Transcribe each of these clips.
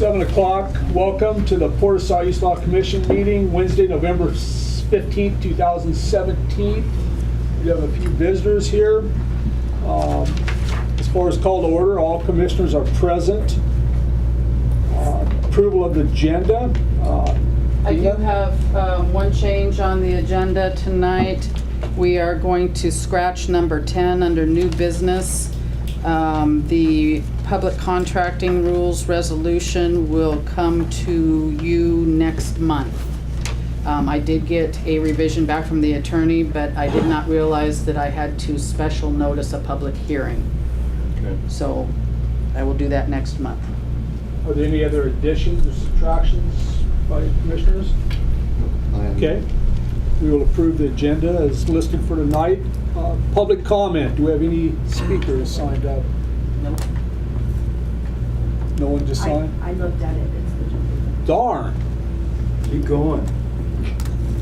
7 o'clock. Welcome to the Port-au-Salt East Law Commission meeting, Wednesday, November 15th, 2017. We have a few visitors here. As far as call to order, all commissioners are present. Approval of the agenda. I do have one change on the agenda tonight. We are going to scratch number 10 under new business. The public contracting rules resolution will come to you next month. I did get a revision back from the attorney, but I did not realize that I had to special notice a public hearing. Okay. So I will do that next month. Are there any other additions or subtractions by commissioners? Okay. We will approve the agenda as listed for tonight. Public comment. Do we have any speakers signed up? Nope. No one just signed? I looked at it. It's the jump. Darn. Keep going.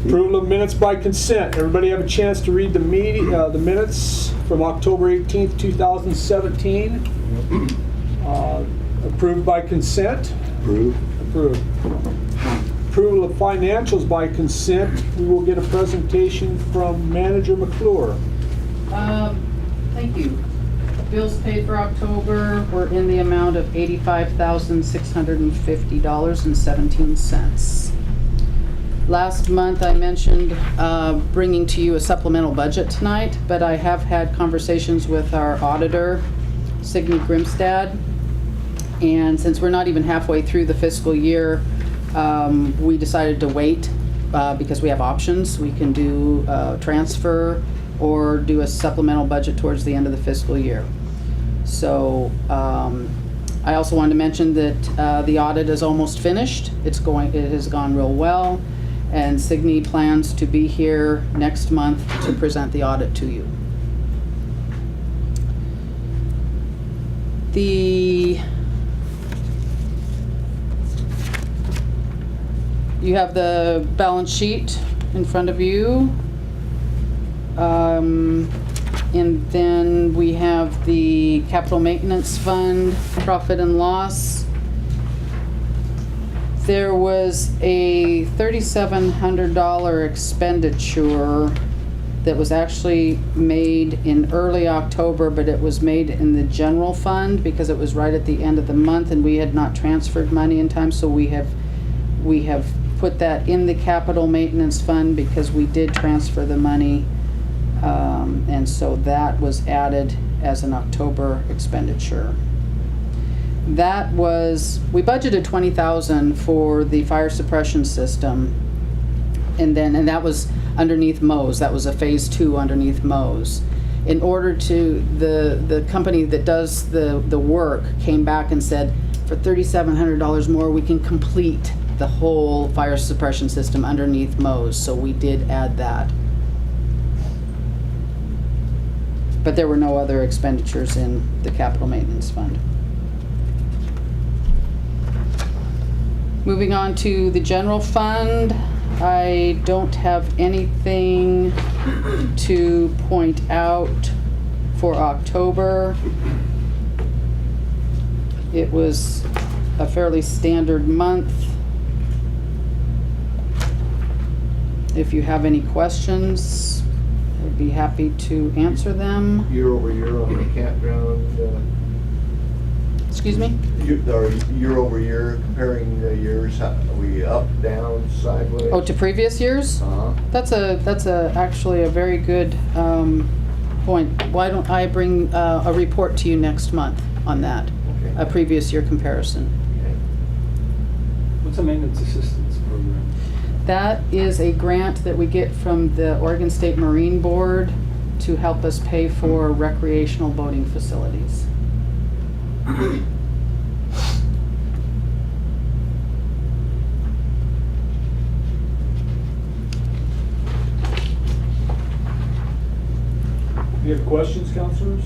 Approval of minutes by consent. Everybody have a chance to read the minutes from October 18th, 2017. Approved by consent. Approve. Approved. Approval of financials by consent. We will get a presentation from Manager McClure. Thank you. Bills paid for October were in the amount of $85,650.17. Last month I mentioned bringing to you a supplemental budget tonight, but I have had conversations with our auditor, Signe Grimstad, and since we're not even halfway through the fiscal year, we decided to wait because we have options. We can do transfer or do a supplemental budget towards the end of the fiscal year. So I also wanted to mention that the audit is almost finished. It has gone real well, and Signe plans to be here next month to present the audit to you. You have the balance sheet in front of you. And then we have the capital maintenance fund, profit and loss. There was a $3,700 expenditure that was actually made in early October, but it was made in the general fund because it was right at the end of the month and we had not transferred money in time, so we have put that in the capital maintenance fund because we did transfer the money, and so that was added as an October expenditure. That was, we budgeted $20,000 for the fire suppression system, and that was underneath Moe's. That was a phase 2 underneath Moe's. In order to, the company that does the work came back and said, for $3,700 more, we can complete the whole fire suppression system underneath Moe's, so we did add that. But there were no other expenditures in the capital maintenance fund. Moving on to the general fund, I don't have anything to point out for October. It was a fairly standard month. If you have any questions, I'd be happy to answer them. Year over year on the campground. Excuse me? Year over year, comparing the years, are we up, down, sideways? Oh, to previous years? Uh-huh. That's actually a very good point. Why don't I bring a report to you next month on that, Okay. a previous year comparison. Okay. What's a maintenance assistance program? That is a grant that we get from the Oregon State Marine Board to help us pay for recreational boating facilities. You have questions, counselors?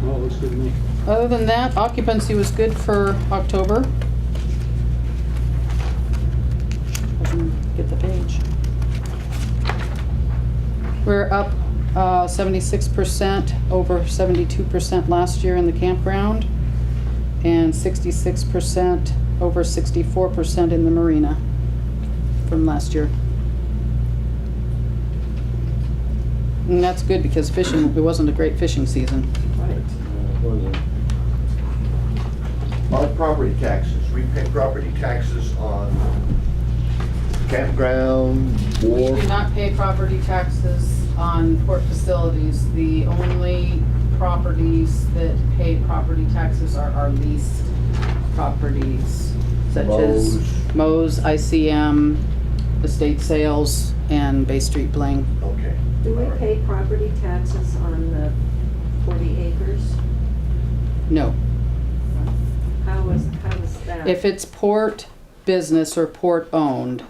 No, looks good to me. Other than that, occupancy was good for October. I can get the page. We're up 76% over 72% last year in the campground, and 66% over 64% in the marina from last year. And that's good because fishing, it wasn't a great fishing season. Right. Our property taxes, we pay property taxes on campground, We wharf. do not pay property taxes on port facilities. The only properties that pay property taxes are our leased properties, such as Mo's, ICM, Estate Sales, and Bay Street Bling. Okay. Do we All right. pay property taxes on the 40 acres? No. How is that? If it's port business or port owned,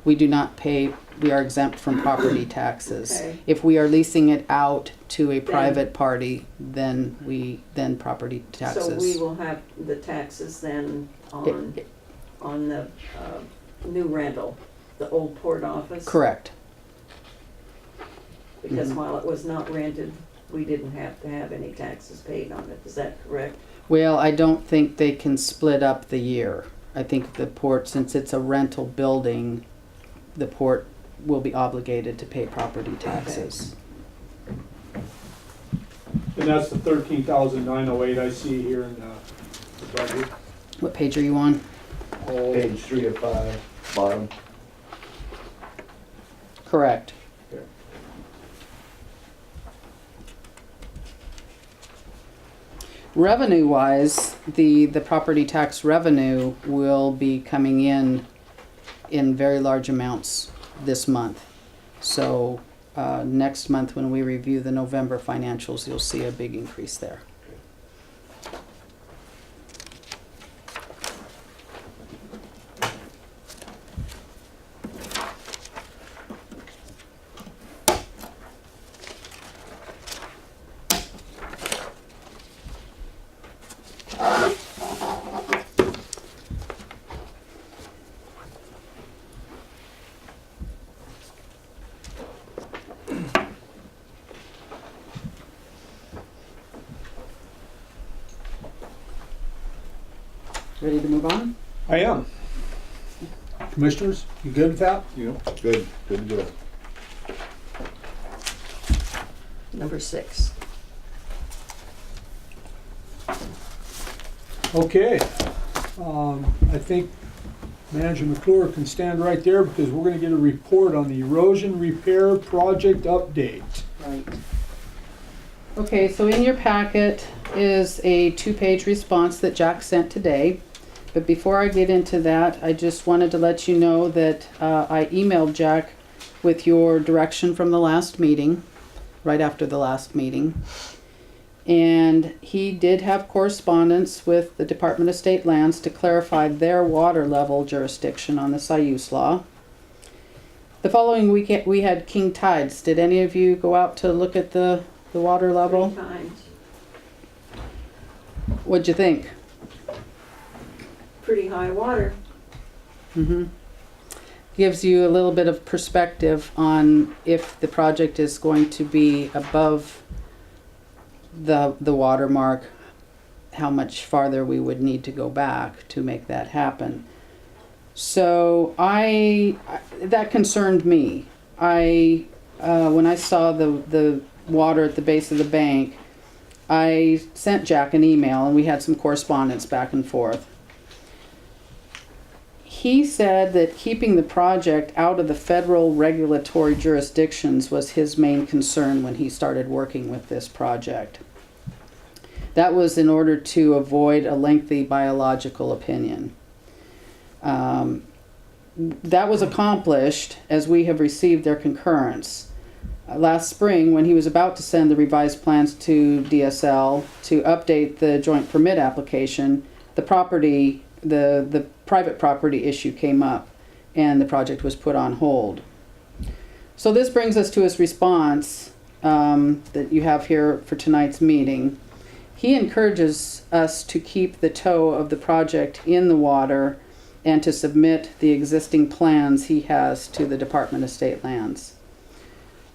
we do not pay, we are exempt from property taxes. Okay. If we are leasing it out to a private party, then property taxes. So we will have the taxes then on the new rental, the old port office? Correct. Because Mhm. while it was not rented, we didn't have to have any taxes paid on it. Is that correct? Well, I don't think they can split up the year. I think the port, since it's a rental building, the port will be obligated to pay property taxes. And that's the 13,908 I see here in the budget. What page are you on? Oh, Page 3 of 5, bottom. Correct. okay. Revenue-wise, the property tax revenue will be coming in very large amounts this month. So next month, when we review the November financials, you'll see a big increase there. Ready to move on? I am. Commissioners, you good with that? Yep. Good to go. Number 6. Okay. I think Manager McClure can stand right there because we're going to get a report on the erosion repair project update. Right. Okay, so in your packet is a 2-page response that Jack sent today. But before I get into that, I just wanted to let you know that I emailed Jack with your direction from the last meeting, right after the last meeting. And he did have correspondence with the Department of State Lands to clarify their water level jurisdiction on the Sayus Law. The following week we had king tides. Did any of you go out to look at the water level? 3 times. What'd you think? Pretty high water. Mm-hmm. Gives you a little bit of perspective on if the project is going to be above the water mark, how much farther we would need to go back to make that happen. So that concerned me. When I saw the water at the base of the bank, I sent Jack an email and we had some correspondence back and forth. He said that keeping the project out of the federal regulatory jurisdictions was his main concern when he started working with this project. That was in order to avoid a lengthy biological opinion. That was accomplished as we have received their concurrence. Last spring, when he was about to send the revised plans to DSL to update the joint permit application, the private property issue came up and the project was put on hold. So this brings us to his response that you have here for tonight's meeting. He encourages us to keep the toe of the project in the water and to submit the existing plans he has to the Department of State Lands.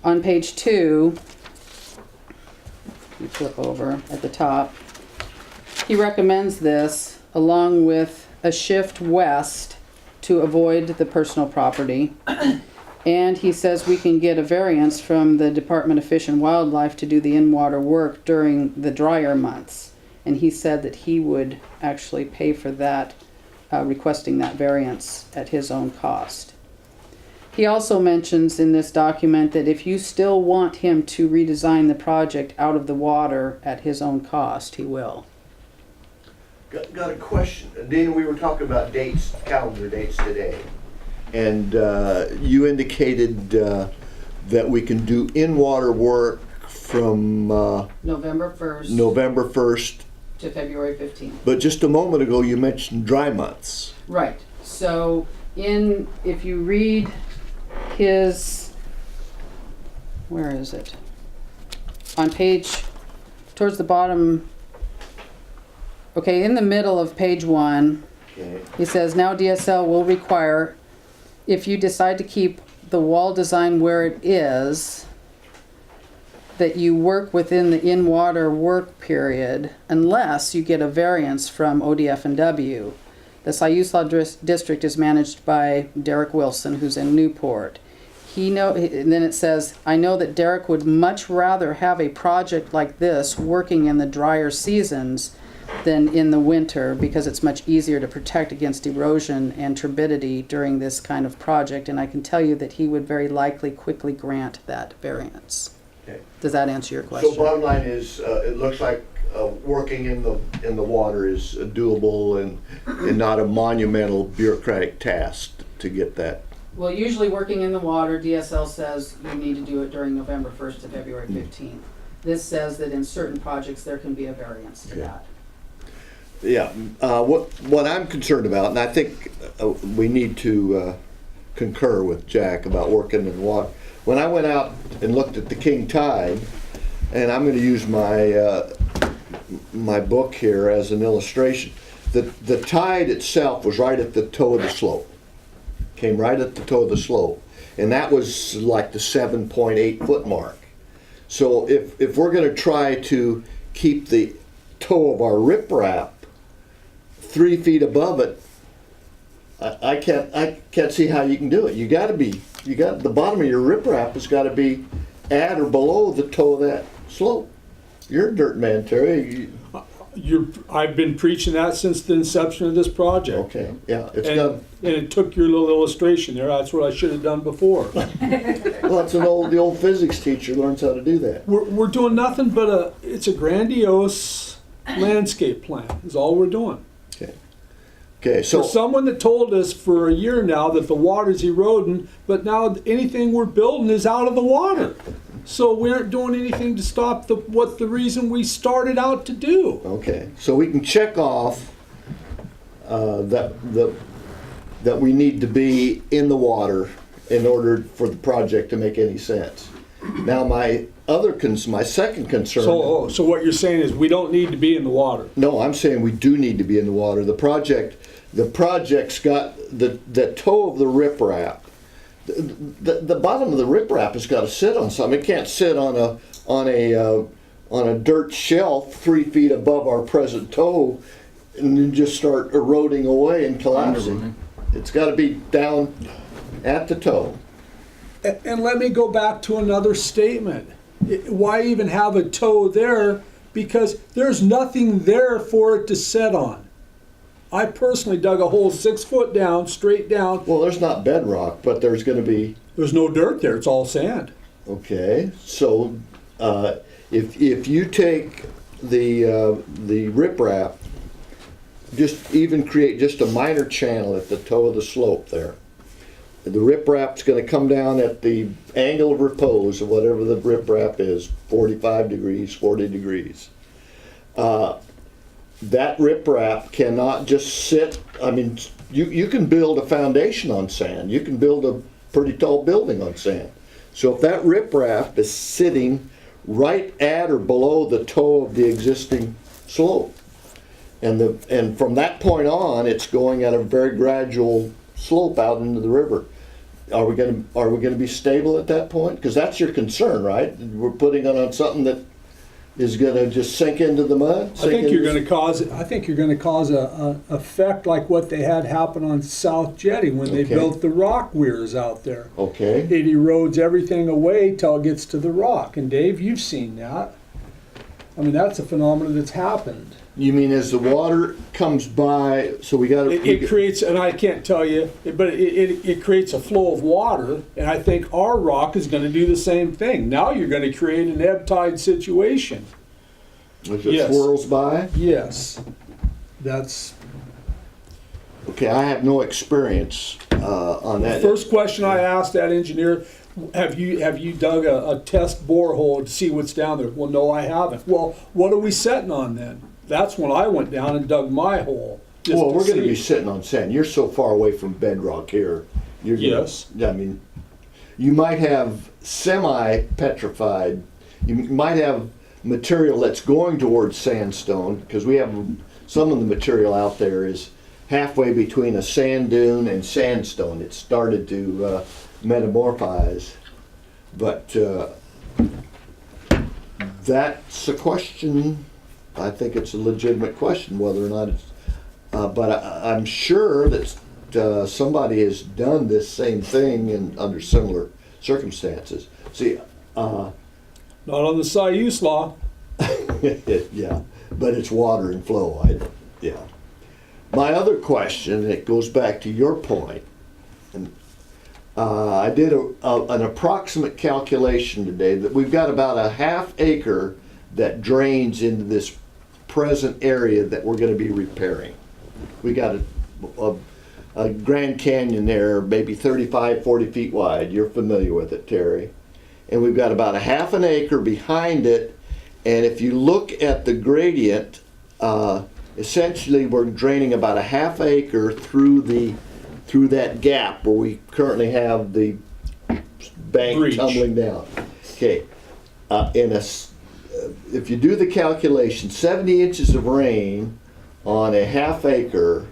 On page 2, you flip over at the top, he recommends this along with a shift west to avoid the personal property. And he says we can get a variance from the Department of Fish and Wildlife to do the in-water work during the drier months. And he said that he would actually pay for that, requesting that variance at his own cost. He also mentions in this document that if you still want him to redesign the project out of the water at his own cost, he will. Got a question. Dana, we were talking about dates, calendar dates today. And you indicated that we can do in-water work from November 1st November 1st. to February 15th. But just a moment ago, you mentioned dry months. Right. So if you read his, where is it? On page, towards the bottom, okay, in the middle of page 1, Okay. he says, now DSL will require, if you decide to keep the wall design where it is, that you work within the in-water work period unless you get a variance from ODF&W. The Siuslaw district is managed by Derek Wilson, who's in Newport. And then it says, I know that Derek would much rather have a project like this working in the drier seasons than in the winter because it's much easier to protect against erosion and turbidity during this kind of project. And I can tell you that he would very likely quickly grant that variance. Okay. Does that answer your question? So bottom line is, it looks like working in the water is doable and not a monumental bureaucratic task to get that. Well, usually working in the water, DSL says you need to do it during November 1st to February 15th. This says that in certain projects there can be a variance to Okay. that. Yeah, what I'm concerned about, and I think we need to concur with Jack about working in the water. When I went out and looked at the King Tide, and I'm going to use my book here as an illustration, the tide itself was right at the toe of the slope. Came right at the toe of the slope, and that was like the 7.8 foot mark. So if we're going to try to keep the toe of our riprap 3 feet above it, I can't see how you can do it. You got the bottom of your riprap has got to be at or below the toe of that slope. You're a dirt man, Terry. I've been preaching that since the inception of this project. Okay, yeah, it's And, done. and it took your little illustration there. That's what I should have done before. Well, that's the old physics teacher learns how to do that. We're doing nothing but it's a grandiose landscape plan is all we're doing. Okay, so For someone that told us for a year now that the water's eroding, but now anything we're building is out of the water. So we aren't doing anything to stop the reason we started out to do. okay, so we can check off that we need to be in the water in order for the project to make any sense. Now, my second concern. So what you're saying is we don't need to be in the water. No, I'm saying we do need to be in the water. The project's got the toe of the riprap. The bottom of the riprap has got to sit on something. It can't sit on a dirt shelf 3 feet above our present toe and then just start eroding away and collapsing. It's got to be down at the toe. And let me go back to another statement. Why even have a toe there? Because there's nothing there for it to set on. I personally dug a hole 6 foot down, straight down. Well, there's not bedrock, but there's going to be. There's no dirt there. It's all sand. Okay, so if you take the riprap, just even create just a minor channel at the toe of the slope there. The riprap's going to come down at the angle of repose of whatever the riprap is, 45 degrees, 40 degrees. That riprap cannot just sit. I mean, you can build a foundation on sand. You can build a pretty tall building on sand. So if that riprap is sitting right at or below the toe of the existing slope, and from that point on, it's going at a very gradual slope out into the river. Are we going to be stable at that point? Because that's your concern, right? We're putting it on something that is gonna just sink into the mud? I think you're gonna cause a effect like what they had happen on South Jetty when they Okay. built the rock weirs out there. Okay, It erodes everything away till it gets to the rock. And Dave, you've seen that. I mean, that's a phenomenon that's happened. you mean as the water comes by, so we gotta. It creates, and I can't tell you, but it creates a flow of water, and I think our rock is gonna do the same thing. Now you're gonna create an ebb tide situation. As it Yes. swirls by? Yes, that's, Okay, I have no experience on the that. first question I asked that engineer, have you dug a test borehole to see what's down there? Well, no, I haven't. Well, what are we setting on then? That's when I went down and dug my hole. just Well, to we're gonna see. be sitting on sand. You're so far away from bedrock here. You're gonna- Yes. I mean, you might have semi-petrified, you might have material that's going towards sandstone, because we have, some of the material out there is halfway between a sand dune and sandstone. It started to metamorphose. But that's a question, I think it's a legitimate question, whether or not it's, but I'm sure that somebody has done this same thing under similar circumstances. See, Not on the Sius law. yeah, but it's water and flow. Yeah. My other question, it goes back to your point, and I did an approximate calculation today that we've got about a half acre that drains into this present area that we're going to be repairing. We got a Grand Canyon there, maybe 35, 40 feet wide. You're familiar with it, Terry. And we've got about a half an acre behind it. And if you look at the gradient, essentially we're draining about a half acre through that gap where we currently have the bank Breach. tumbling down. Okay, if you do the calculation, 70 inches of rain on a half acre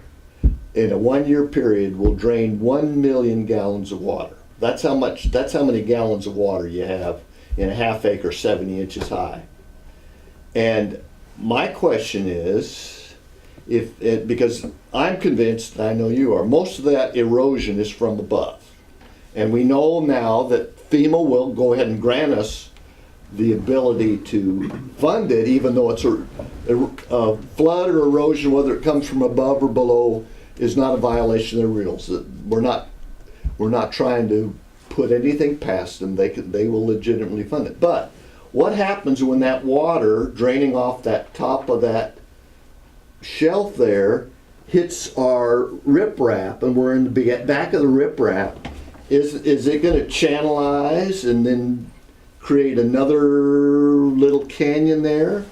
in a 1 year period will drain 1 million gallons of water. That's how many gallons of water you have in a half acre 70 inches high. And my question is, because I'm convinced, and I know you are, most of that erosion is from above. And we know now that FEMA will go ahead and grant us the ability to fund it, even though it's a flood or erosion, whether it comes from above or below, is not a violation of the rules. We're not trying to put anything past them. They will legitimately fund it. But what happens when that water draining off that top of that shelf there hits our riprap, and we're in the back of the riprap? Is it going to channelize and then create another little canyon there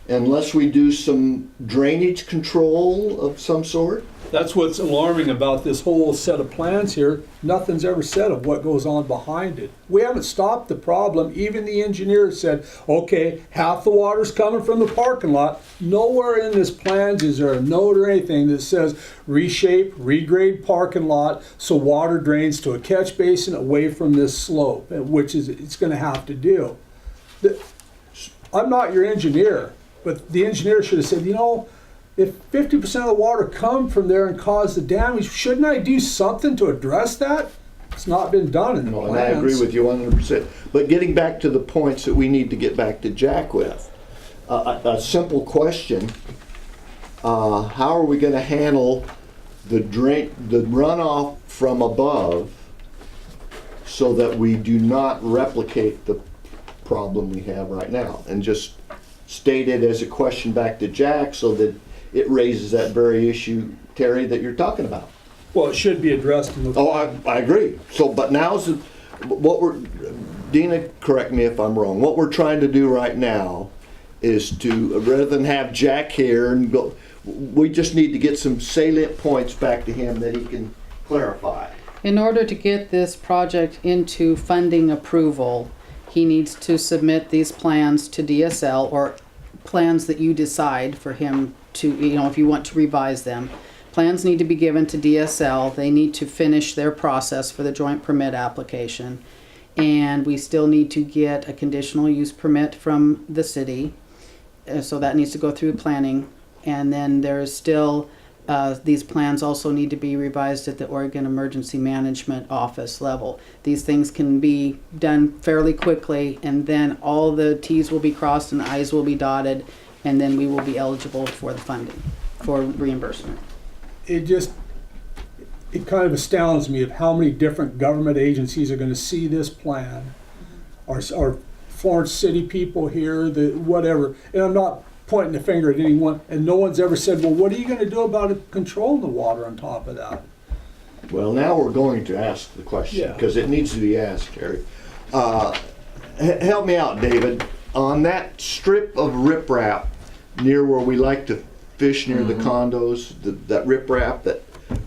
unless we do some drainage control of some sort? That's what's alarming about this whole set of plans here. Nothing's ever said of what goes on behind it. We haven't stopped the problem. Even the engineer said, okay, half the water's coming from the parking lot. Nowhere in this plans is there a note or anything that says reshape, regrade parking lot so water drains to a catch basin away from this slope, which is it's going to have to do. I'm not your engineer, but the engineer should have said, you know, if 50% of the water come from there and cause the damage, shouldn't I do something to address that? It's not been done in the No, plans. and I agree with you 100%. But getting back to the points that we need to get back to Jack with, a simple question: how are we going to handle the runoff from above, so that we do not replicate the problem we have right now? And just state it as a question back to Jack, so that it raises that very issue, Terry, that you're talking about. Well, it should be addressed in the. Oh, I agree. So, but now's what we're, Dina, correct me if I'm wrong, what we're trying to do right now is to, rather than have Jack here and go, we just need to get some salient points back to him that he can clarify. In order to get this project into funding approval, he needs to submit these plans to DSL, or plans that you decide for him to, you know, if you want to revise them. Plans need to be given to DSL. They need to finish their process for the joint permit application. And we still need to get a conditional use permit from the city. so that needs to go through planning. And then there's still, these plans also need to be revised at the Oregon Emergency Management Office level. These things can be done fairly quickly, and then all the Ts will be crossed and the Is will be dotted, and then we will be eligible for the funding, for reimbursement. It kind of astounds me of how many different government agencies are gonna see this plan. Our Florence City people here, the whatever, and I'm not pointing the finger at anyone, and no one's ever said, well, what are you gonna do about it, controlling the water on top of that? Well, now we're going to ask the question, Yeah. because it needs to be asked, Terry. Help me out, David. On that strip of riprap near where we like to fish near the condos, that riprap that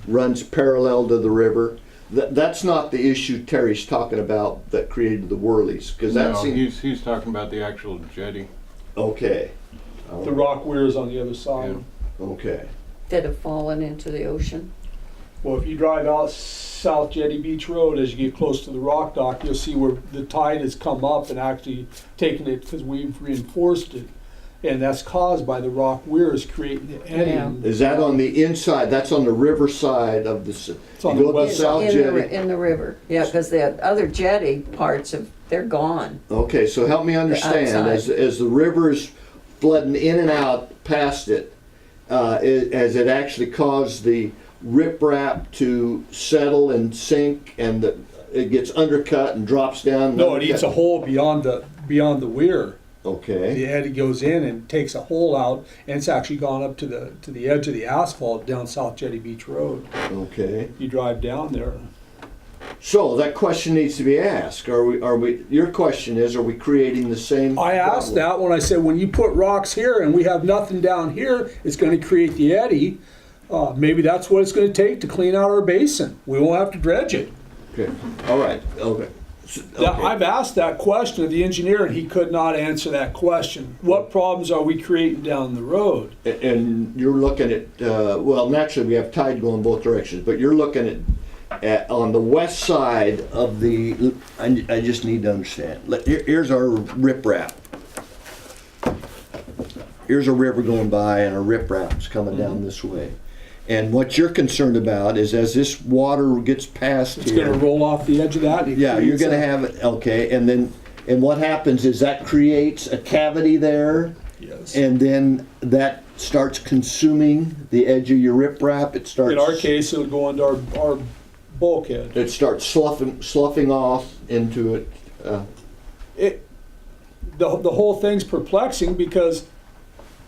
runs parallel to the river, that's not the issue Terry's talking about that created the whirlies, because No, that's he's talking about the actual jetty. okay. The rock weirs on the other side. Okay. That have fallen into the ocean. Well, if you drive out South Jetty Beach Road, as you get close to the rock dock, you'll see where the tide has come up and actually taken it, because we've reinforced it. And that's caused by the rock weirs creating the eddying. Is that on the inside? That's on the river side of the. It's on you the go to west South In Jetty. the river, yeah, because the other jetty parts they're gone. Okay, so help me understand, outside. as the river's flooding in and out past it, has it actually caused the riprap to settle and sink, and it gets undercut and drops down? and No, it eats a undercut? hole beyond the weir. Okay, The eddy goes in and takes a hole out, and it's actually gone up to the edge of the asphalt down South Jetty Beach Road. okay. You drive down there. So that question needs to be asked. Are we, your question is, are we creating the same? I asked problem? that when I said, when you put rocks here and we have nothing down here, it's gonna create the eddy. Maybe that's what it's gonna take to clean out our basin. We won't have to dredge it. Okay, all right, okay. That- I've asked that question of the engineer, and he could not answer that question. What problems are we creating down the road? And you're looking at, well, naturally, we have tide going both directions, but you're looking at on the west side of the, I just need to understand. Here's our riprap. Here's a river going by, and our riprap's coming down this way. And what you're concerned about is as this water gets past It's here. gonna roll off the edge of that. and it Yeah, you're creates gonna a- have, okay, and what happens is that creates a cavity there, Yes. and then that starts consuming the edge of your riprap. It starts. In our case, it'll go into our bulkhead. It starts sloughing off into it. The whole thing's perplexing, because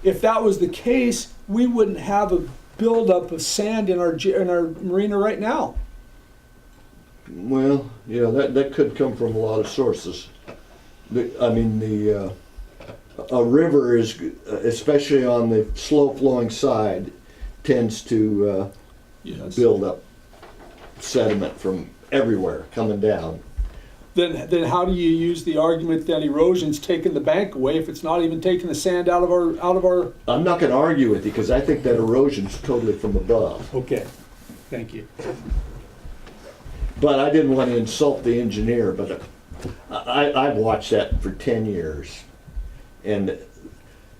if that was the case, we wouldn't have a buildup of sand in our marina right now. Well, yeah, that could come from a lot of sources. A river is, especially on the slow-flowing side, tends to Yes. build up sediment from everywhere coming down. Then how do you use the argument that erosion's taking the bank away if it's not even taking the sand out of our? I'm not going to argue with you because I think that erosion's totally from above. Okay, thank you. But I didn't want to insult the engineer, but I've watched that for 10 years. And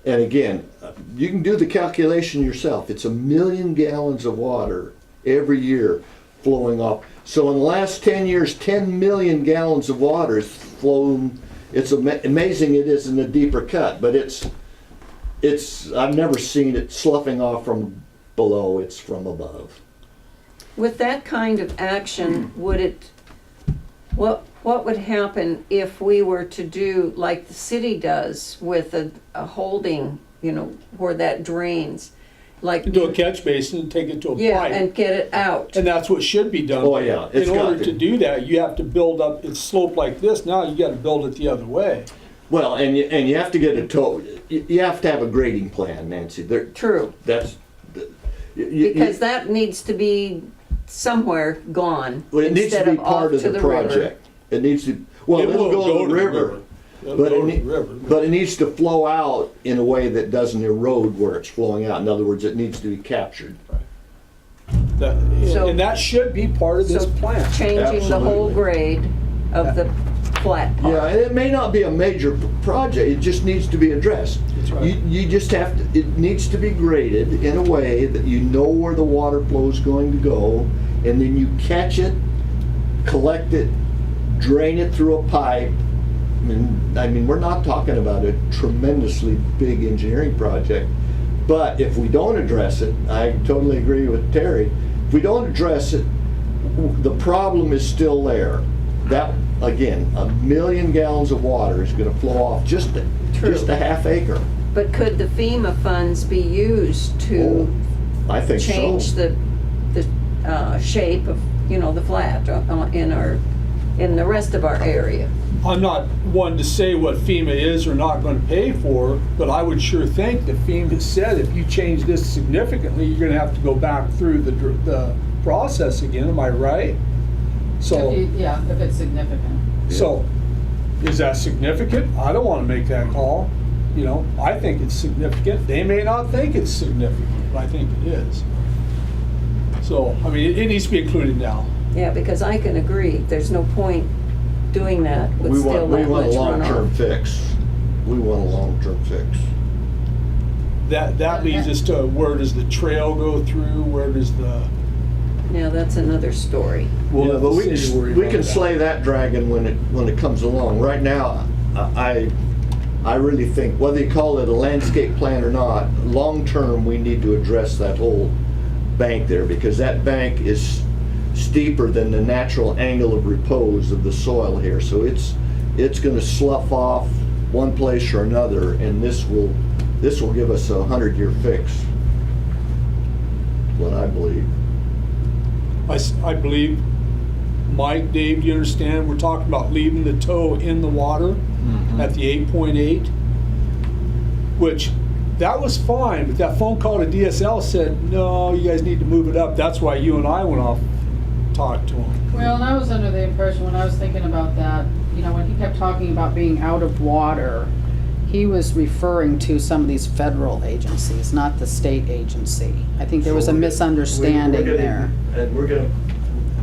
again, you can do the calculation yourself. It's 1 million gallons of water every year flowing off. So in the last 10 years, 10 million gallons of water has flown. It's amazing it is in a deeper cut, but I've never seen it sloughing off from below, it's from above. With that kind of action, what would happen if we were to do like the city does with a holding, where that drains? Like, Do a catch basin and take it to a yeah, pipe. and get it out. And that's what should be done. Oh, yeah, it's In got order to. to do that, you have to build up, it's sloped like this, now you gotta build it the other way. Well, and you have to get a you have to have a grading plan, Nancy. True, That's, because that needs to be somewhere gone well, it needs to instead be of off part of to the the river. project. It needs to, well, It it'll will go to the river, It'll but go it, to the river. but it needs to flow out in a way that doesn't erode where it's flowing out. In other words, it needs to be captured. So- And that should be part of this So plan. changing the whole Absolutely. grade of the flat part. Yeah, and it may not be a major project, it just needs to be addressed. That's right. You just have to, it needs to be graded in a way that you know where the water flow is going to go, and then you catch it, collect it, drain it through a pipe. I mean, we're not talking about a tremendously big engineering project, but if we don't address it, I totally agree with Terry, if we don't address it, the problem is still there. That, again, 1 million gallons of water is gonna flow off just a half acre. But could the FEMA funds be used to I think so. change the shape of, you know, the flat in the rest of our area? I'm not one to say what FEMA is or not gonna pay for, but I would sure think that FEMA said if you change this significantly, you're gonna have to go back through the process again, am I right? So, Yeah, if it's significant. so, is that significant? I don't wanna make that call, you know, I think it's significant, they may not think it's significant, but I think it is. So, I mean, it needs to be included now. Yeah, because I can agree, there's no point doing that with We still want that much a long-term runoff. fix. We want a long-term fix. That leads us to where does the trail go through, where does the, Now, that's another story. Yeah, Well, but we the city worry we about can that. slay that dragon when it comes along. Right now, I really think, whether you call it a landscape plan or not, long-term, we need to address that whole bank there, because that bank is steeper than the natural angle of repose of the soil here. So it's gonna slough off one place or another, and this will give us a 100-year fix. What I believe. I believe, Mike, Dave, do you understand, we're talking about leaving the toe in the water at the 8.8, which, that was fine, but that phone call to DSL said, no, you guys need to move it up. That's why you and I went off, talked to him. Well, and I was under the impression when I was thinking about that, you know, when he kept talking about being out of water, he was referring to some of these federal agencies, not the state agency. I think there was a So we're misunderstanding gonna- there. And we're gonna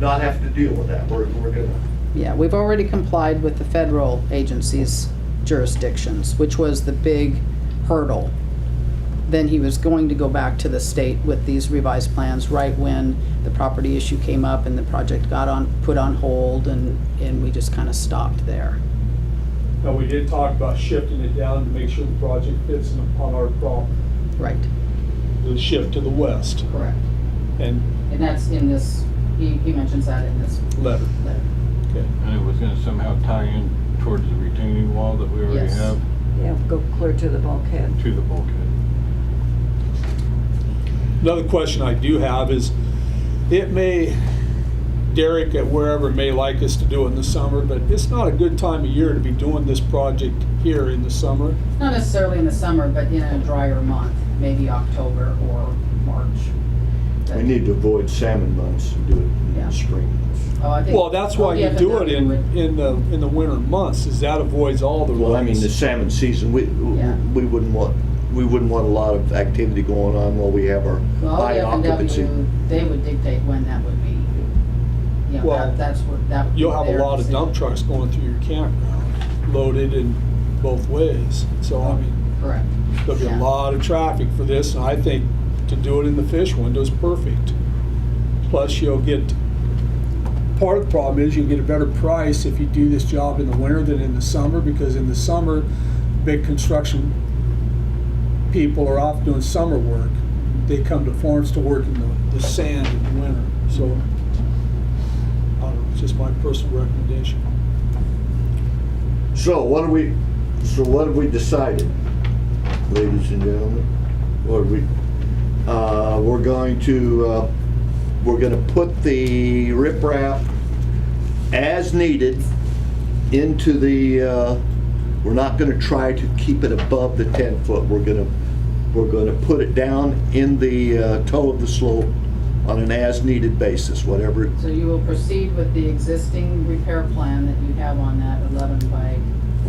not have to deal with that. We're gonna, Yeah, we've already complied with the federal agencies' jurisdictions, which was the big hurdle. Then he was going to go back to the state with these revised plans right when the property issue came up and the project got put on hold, and we just kind of stopped there. Now, we did talk about shifting it down to make sure the project fits on our property, Right. the shift to the west, Correct. and And that's in this, he mentions that in this letter. letter. Okay. And it was gonna somehow tie in towards the retaining wall that we already Yes. have Yeah, go clear to the bulkhead. to the bulkhead. Another question I do have is, Derek at wherever may like us to do it in the summer, but it's not a good time of year to be doing this project here in the summer. Not necessarily in the summer, but in a drier month, maybe October or March. we need to avoid salmon months and do it in Yeah. the spring months. Oh, I think. Well, that's why you do it in the winter months, is that avoids all the Well, I mean, the runs. salmon season, Yeah. we wouldn't want a lot of activity going on while we have our Well, high the occupancy. FNW, they would dictate when that would be. You know, Well, that's what, that would be You'll have a their lot of decision. dump trucks going through your campground, loaded in both ways. So, I mean, Correct. there'll be a Yeah. lot of traffic for this, and I think to do it in the fish window is perfect. Plus, part of the problem is you'll get a better price if you do this job in the winter than in the summer, because in the summer, big construction people are off doing summer work. They come to Florence to work in the sand in the winter, so, I don't know, it's just my personal recommendation. So what have we decided, ladies and gentlemen? We're gonna put the riprap as needed into the, we're not gonna try to keep it above the 10-foot. We're gonna put it down in the toe of the slope on an as-needed basis, whatever. So you will proceed with the existing repair plan that you have on that 11 by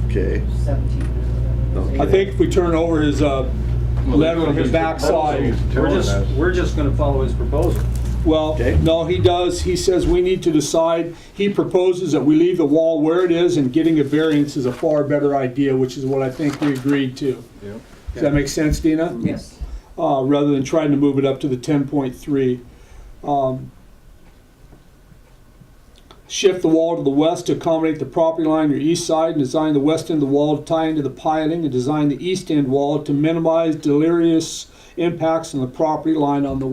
Okay. 17 or whatever. it is. I think if we turn over his letter on his backside, We're just gonna follow his proposal. Well, Okay. no, he does. He says we need to decide. He proposes that we leave the wall where it is, and getting a variance is a far better idea, which is what I think we agreed to. Yep. Does that make sense, Dina? Yes. Rather than trying to move it up to the 10.3. Shift the wall to the west to accommodate the property line on your east side, and design the west end of the wall to tie into the piling, and design the east end wall to minimize deleterious impacts on the property line on the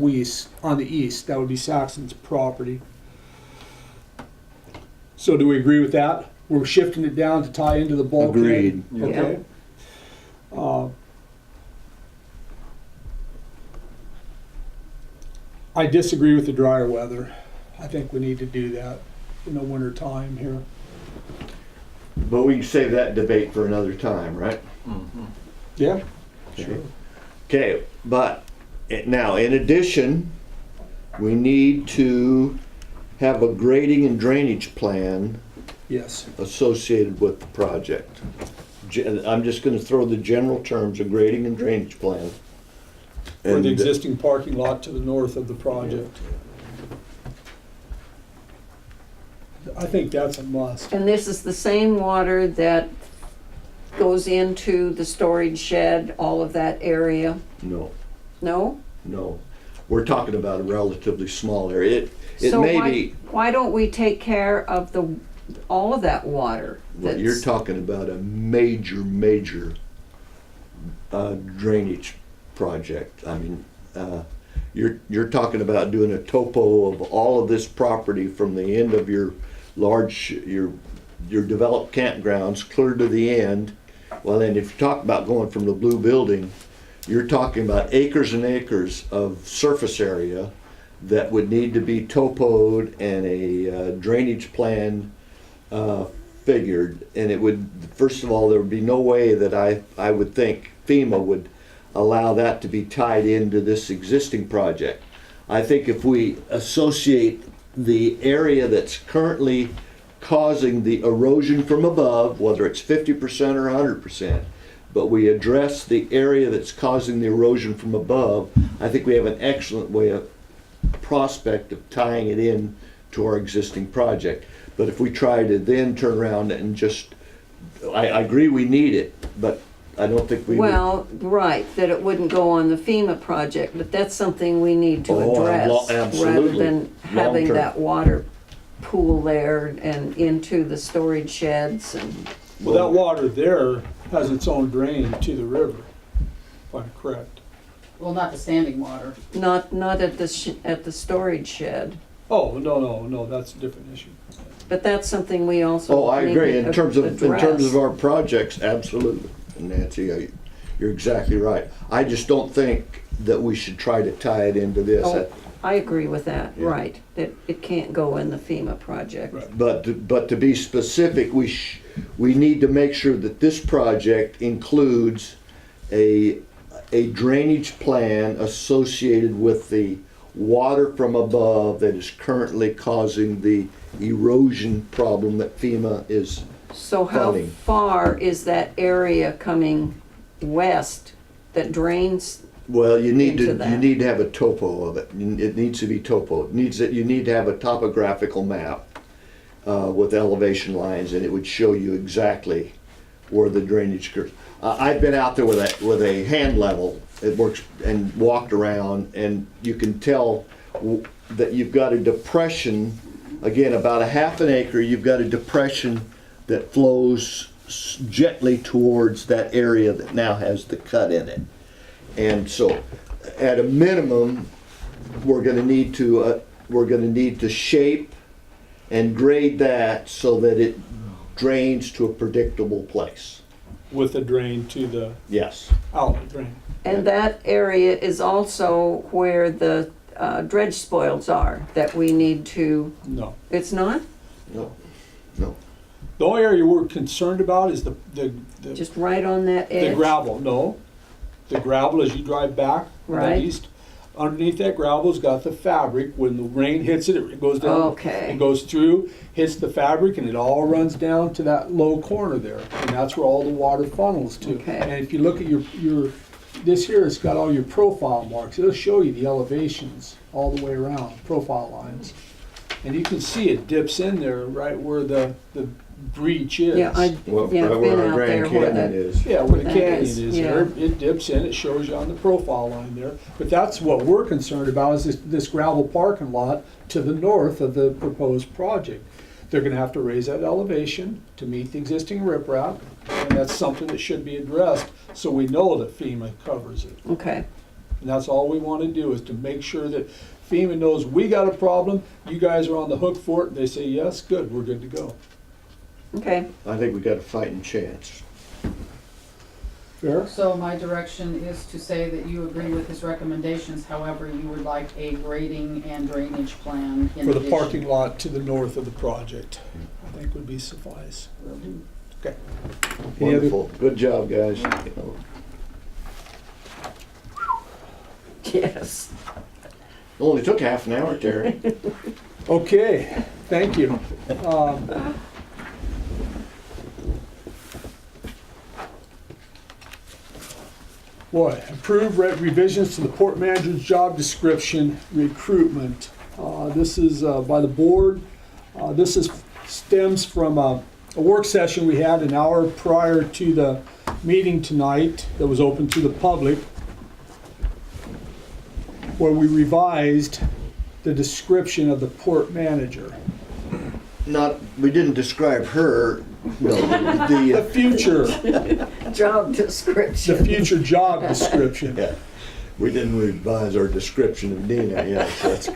east. That would be Saxon's property. So do we agree with that? We're shifting it down to tie into the bulkhead? Agreed. Okay. I disagree with the drier weather. I think we need to do that in the winter time here. But we can save that debate for another time, right? Yeah? Okay. Okay, but now, in addition, we need to have a grading and drainage plan Yes. associated with the project. I'm just gonna throw the general terms of grading and drainage plan. For And the existing parking lot to the north of the project. I think that's a must. And this is the same water that goes into the storage shed, all of that area? No, No? no, we're talking about a relatively small area. It So may why- be, Why don't we take care of all of that water? well, you're that's- talking about a major drainage project. I mean, you're talking about doing a topo of all of this property from the end of your developed campgrounds clear to the end. Well, then if you talk about going from the blue building, you're talking about acres and acres of surface area that would need to be topoed and a drainage plan figured. And it would, first of all, there would be no way that I would think FEMA would allow that to be tied into this existing project. I think if we associate the area that's currently causing the erosion from above, whether it's 50% or 100%, but we address the area that's causing the erosion from above, I think we have an excellent way of prospect of tying it in to our existing project. But if we try to then turn around and just, I agree we need it, but I don't think we would. Well, right, that it wouldn't go on the FEMA project, but that's something we need to Oh, address. Rather absolutely. than having Long-term. that water pool there and into the storage sheds and, Well, that water there has its own drain to the river, if I'm correct. Well, not the standing water. not at the storage shed. Oh, no, that's a different issue. But that's something we also Oh, I need agree. to In terms address. of our projects, absolutely. Nancy, you're exactly right. I just don't think that we should try to tie it into this. Oh, I agree with that, Yeah. right, that it can't go in the FEMA project. Right. But to be specific, we need to make sure that this project includes a drainage plan associated with the water from above that is currently causing the erosion problem that FEMA is. So how Funding. far is that area coming west that drains? Well, you need Into to that. have a topo of it. It needs to be topo. You need to have a topographical map with elevation lines, and it would show you exactly where the drainage curves. I've been out there with a hand level. It works, and walked around, and you can tell that you've got a depression. Again, about a half an acre. You've got a depression that flows gently towards that area that now has the cut in it. And so, at a minimum, we're going to need to shape and grade that so that it drains to a predictable place. With a drain to the Yes. outlet drain. And that area is also where the dredge spoils are, that we need to, No. it's not? No. No. The only area we're concerned about is the Just right on that edge? gravel. No. The gravel as you drive back Right. east. Underneath that gravel's got the fabric. When the rain hits it, it goes down. Okay. It goes through, hits the fabric, and it all runs down to that low corner there. And that's where all the water funnels to. Okay. And if you look at your this here has got all your profile marks. It'll show you the elevations all the way around, profile lines. And you can see it dips in there right where the breach is. Yeah, Well, yeah, right I've where been our out there Grand where Canyon that, is. Yeah, where the That canyon is, is yeah. there, it dips in, it shows you on the profile line there. But that's what we're concerned about is this gravel parking lot to the north of the proposed project. They're gonna have to raise that elevation to meet the existing riprap, and that's something that should be addressed, so we know that FEMA covers it. okay, And that's all we wanna do, is to make sure that FEMA knows we got a problem, you guys are on the hook for it, and they say, yes, good, we're good to go. okay. I think we got a fighting chance. Fair? So my direction is to say that you agree with his recommendations, however, you would like a grading and drainage plan in For the addition. parking lot to the north of the project, I think would be suffice. Okay. Any other- Wonderful. Good job, guys. Yes. Only took half an hour, Terry. Okay, thank you. Boy, approve revisions to the port manager's job description recruitment. This is by the board. This stems from a work session we had an hour prior to the meeting tonight that was open to the public, where we revised the description of the port manager. We didn't describe her, no, The the, future, Job the description. future job description. yeah, we didn't revise our description of Dina, yes, that's,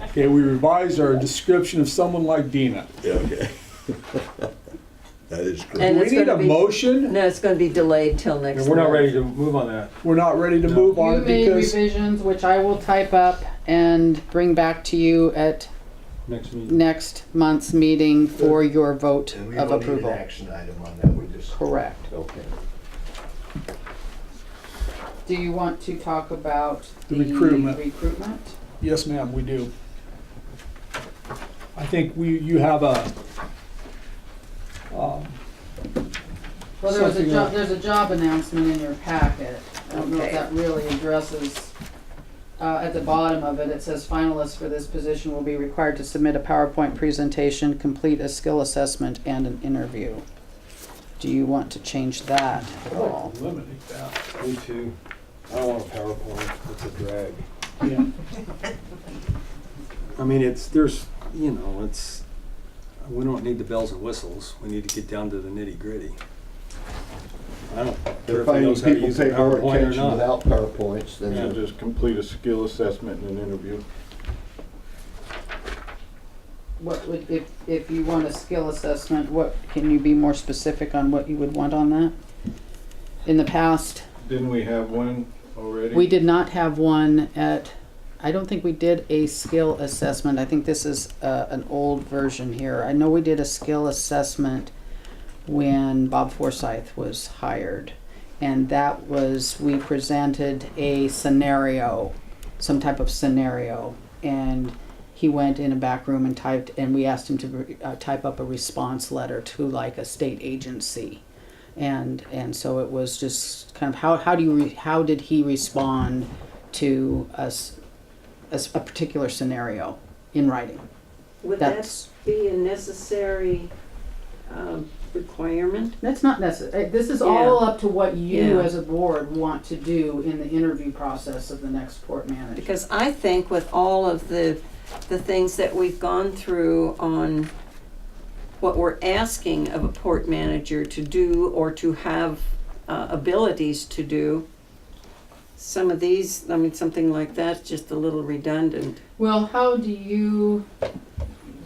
Okay, we revised our description of someone like Dina. yeah, okay. That is And Do great. we it's need a gonna be- motion? No, it's gonna be delayed till next And month. we're not ready to move on that. We're not ready to move on You it made because, revisions, which I will type up and bring back to you at Next meeting. next month's meeting for your vote And we of don't need an approval. action item on that, we just. Correct. Okay. Do you want to talk about The the recruitment. recruitment? yes ma'am, we do. I think you have a, Well, there's a job announcement in your packet. I don't know if Okay. that really addresses, at the bottom of it, it says finalists for this position will be required to submit a PowerPoint presentation, complete a skill assessment, and an interview. Do you want to change that at all? eliminate that. Me too. I don't want a PowerPoint, it's a drag. Yeah. I mean, we don't need the bells and whistles, we need to get down to the nitty gritty. I don't care They're if he finding knows how to people use a pay more PowerPoint or attention not. without PowerPoints than. Yeah. Just complete a skill assessment and an interview. What would, if you want a skill assessment, what, can you be more specific on what you would want on that? In the past, Didn't we have one already? we did not have one I don't think we did a skill assessment. I think this is an old version here. I know we did a skill assessment when Bob Forsyth was hired. And that was, we presented a scenario, some type of scenario. And he went in a back room and typed, and we asked him to type up a response letter to like a state agency. And so it was just kind of how did he respond to us as a particular scenario in writing? Would that That's be a necessary requirement? that's not necessary. This is Yeah. all up to what you Yeah. as a board want to do in the interview process of the next port manager. Because I think with all of the things that we've gone through on what we're asking of a port manager to do or to have abilities to do, some of these, I mean, something like that's just a little redundant. Well, how do you,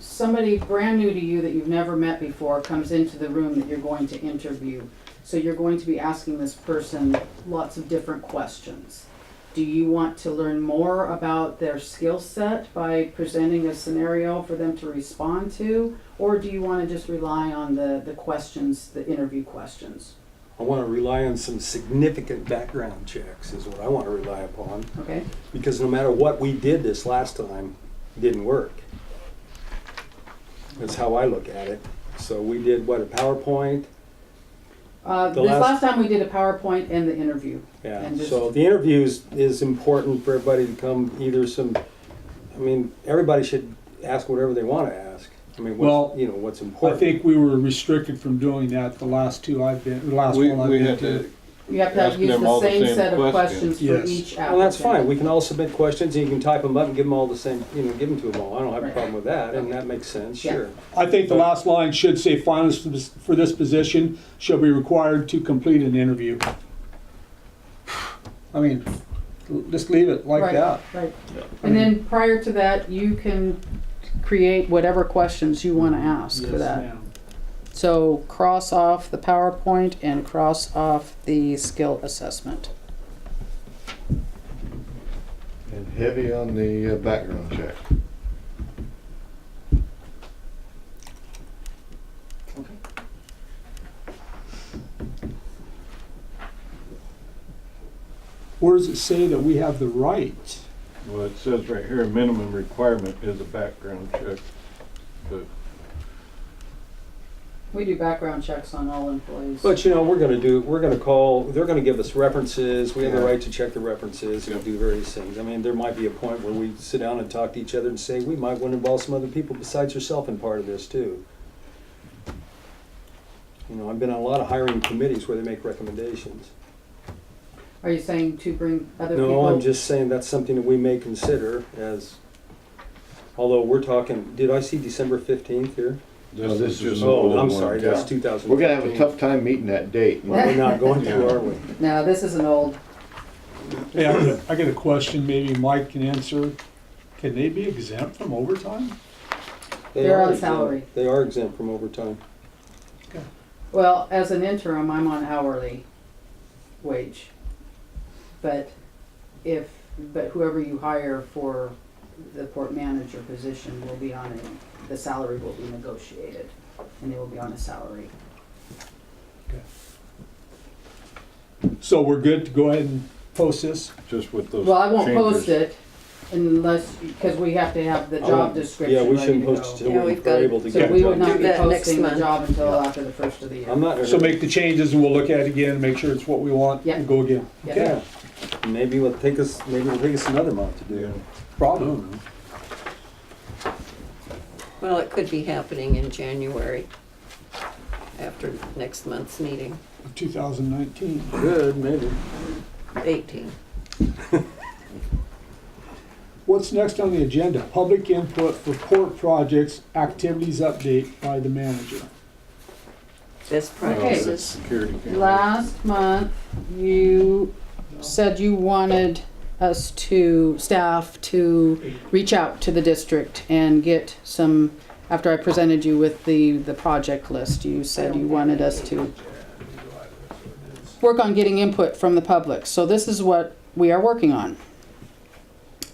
somebody brand new to you that you've never met before comes into the room that you're going to interview. So you're going to be asking this person lots of different questions. Do you want to learn more about their skill set by presenting a scenario for them to respond to? Or do you want to just rely on the questions, the interview questions? I want to rely on some significant background checks is what I want to rely upon. Okay? Because no matter what we did this last time, it didn't work. That's how I look at it. So we did, what, a PowerPoint, The This last- last time we did a PowerPoint and the interview. Yeah, And just- so the interviews is important for everybody to come, either I mean, everybody should ask whatever they want to ask. I mean, Well, what's, what's I important. think we were restricted from doing that the last one I've We been had to. to, You have to Ask use them the all the same same set of questions. questions for Yes. each applicant. Well, that's fine, we can all submit questions, and you can type them up and give them all the same, give them to them all. I don't have a Right. problem with that, and that makes sense, Yeah. sure. I think the last line should say finalists for this position shall be required to complete an interview. I mean, just leave it like Right, that. Right. And then prior to that, you can create whatever questions you want to ask for Yes, that. ma'am. So cross off the PowerPoint and cross off the skill assessment. And heavy on the background check. Where does it say that we have the right? well, it says right here, a minimum requirement is a background check. But We do background checks on all employees. But we're gonna call, they're gonna give us references, we have the Yeah. right to check the references and Yep. do various things. I mean, there might be a point where we sit down and talk to each other and say, we might want to involve some other people besides yourself in part of this too. I've been on a lot of hiring committees where they make recommendations. Are you saying to bring other people? No, I'm just saying that's something that we may consider as, although we're talking, did I see December 15th here? No, this is just an an Oh, older I'm one. sorry, yeah. that's 2015. We're gonna have a tough time meeting that date. Well, we're not going to, are we? No, this is an old, Yeah, I got a question maybe Mike can answer. Can they be exempt from overtime? They're are on exempt. salary. They are exempt from overtime. well, as an interim, I'm on hourly wage. But but whoever you hire for the port manager position will be on the salary will be negotiated, and they will be on a salary. So we're good to go ahead and post this? just with those Well, I won't post changes. it unless, because we have to have the job description Yeah, we ready shouldn't to post it go. Yeah, till we've we're got it. able to So get we the would job. not Do be that next posting the month. job until after the first of the year. I'm not. in a So hurry. make the changes and we'll look at it again and make sure it's what we want Yeah. and go again. Yeah. Okay, Yeah. Maybe it'll take us another month to do Yeah. it. problem. Well, it could be happening in January, after next month's meeting, 2019. Good, maybe. 18. What's next on the agenda? Public input for port projects, activities update by the manager. Best Okay. practices. Security camera. Last month, you said you wanted us staff to reach out to the district and get some, after I presented you with the project list, you said you wanted us to work on getting input from the public. So this is what we are working on.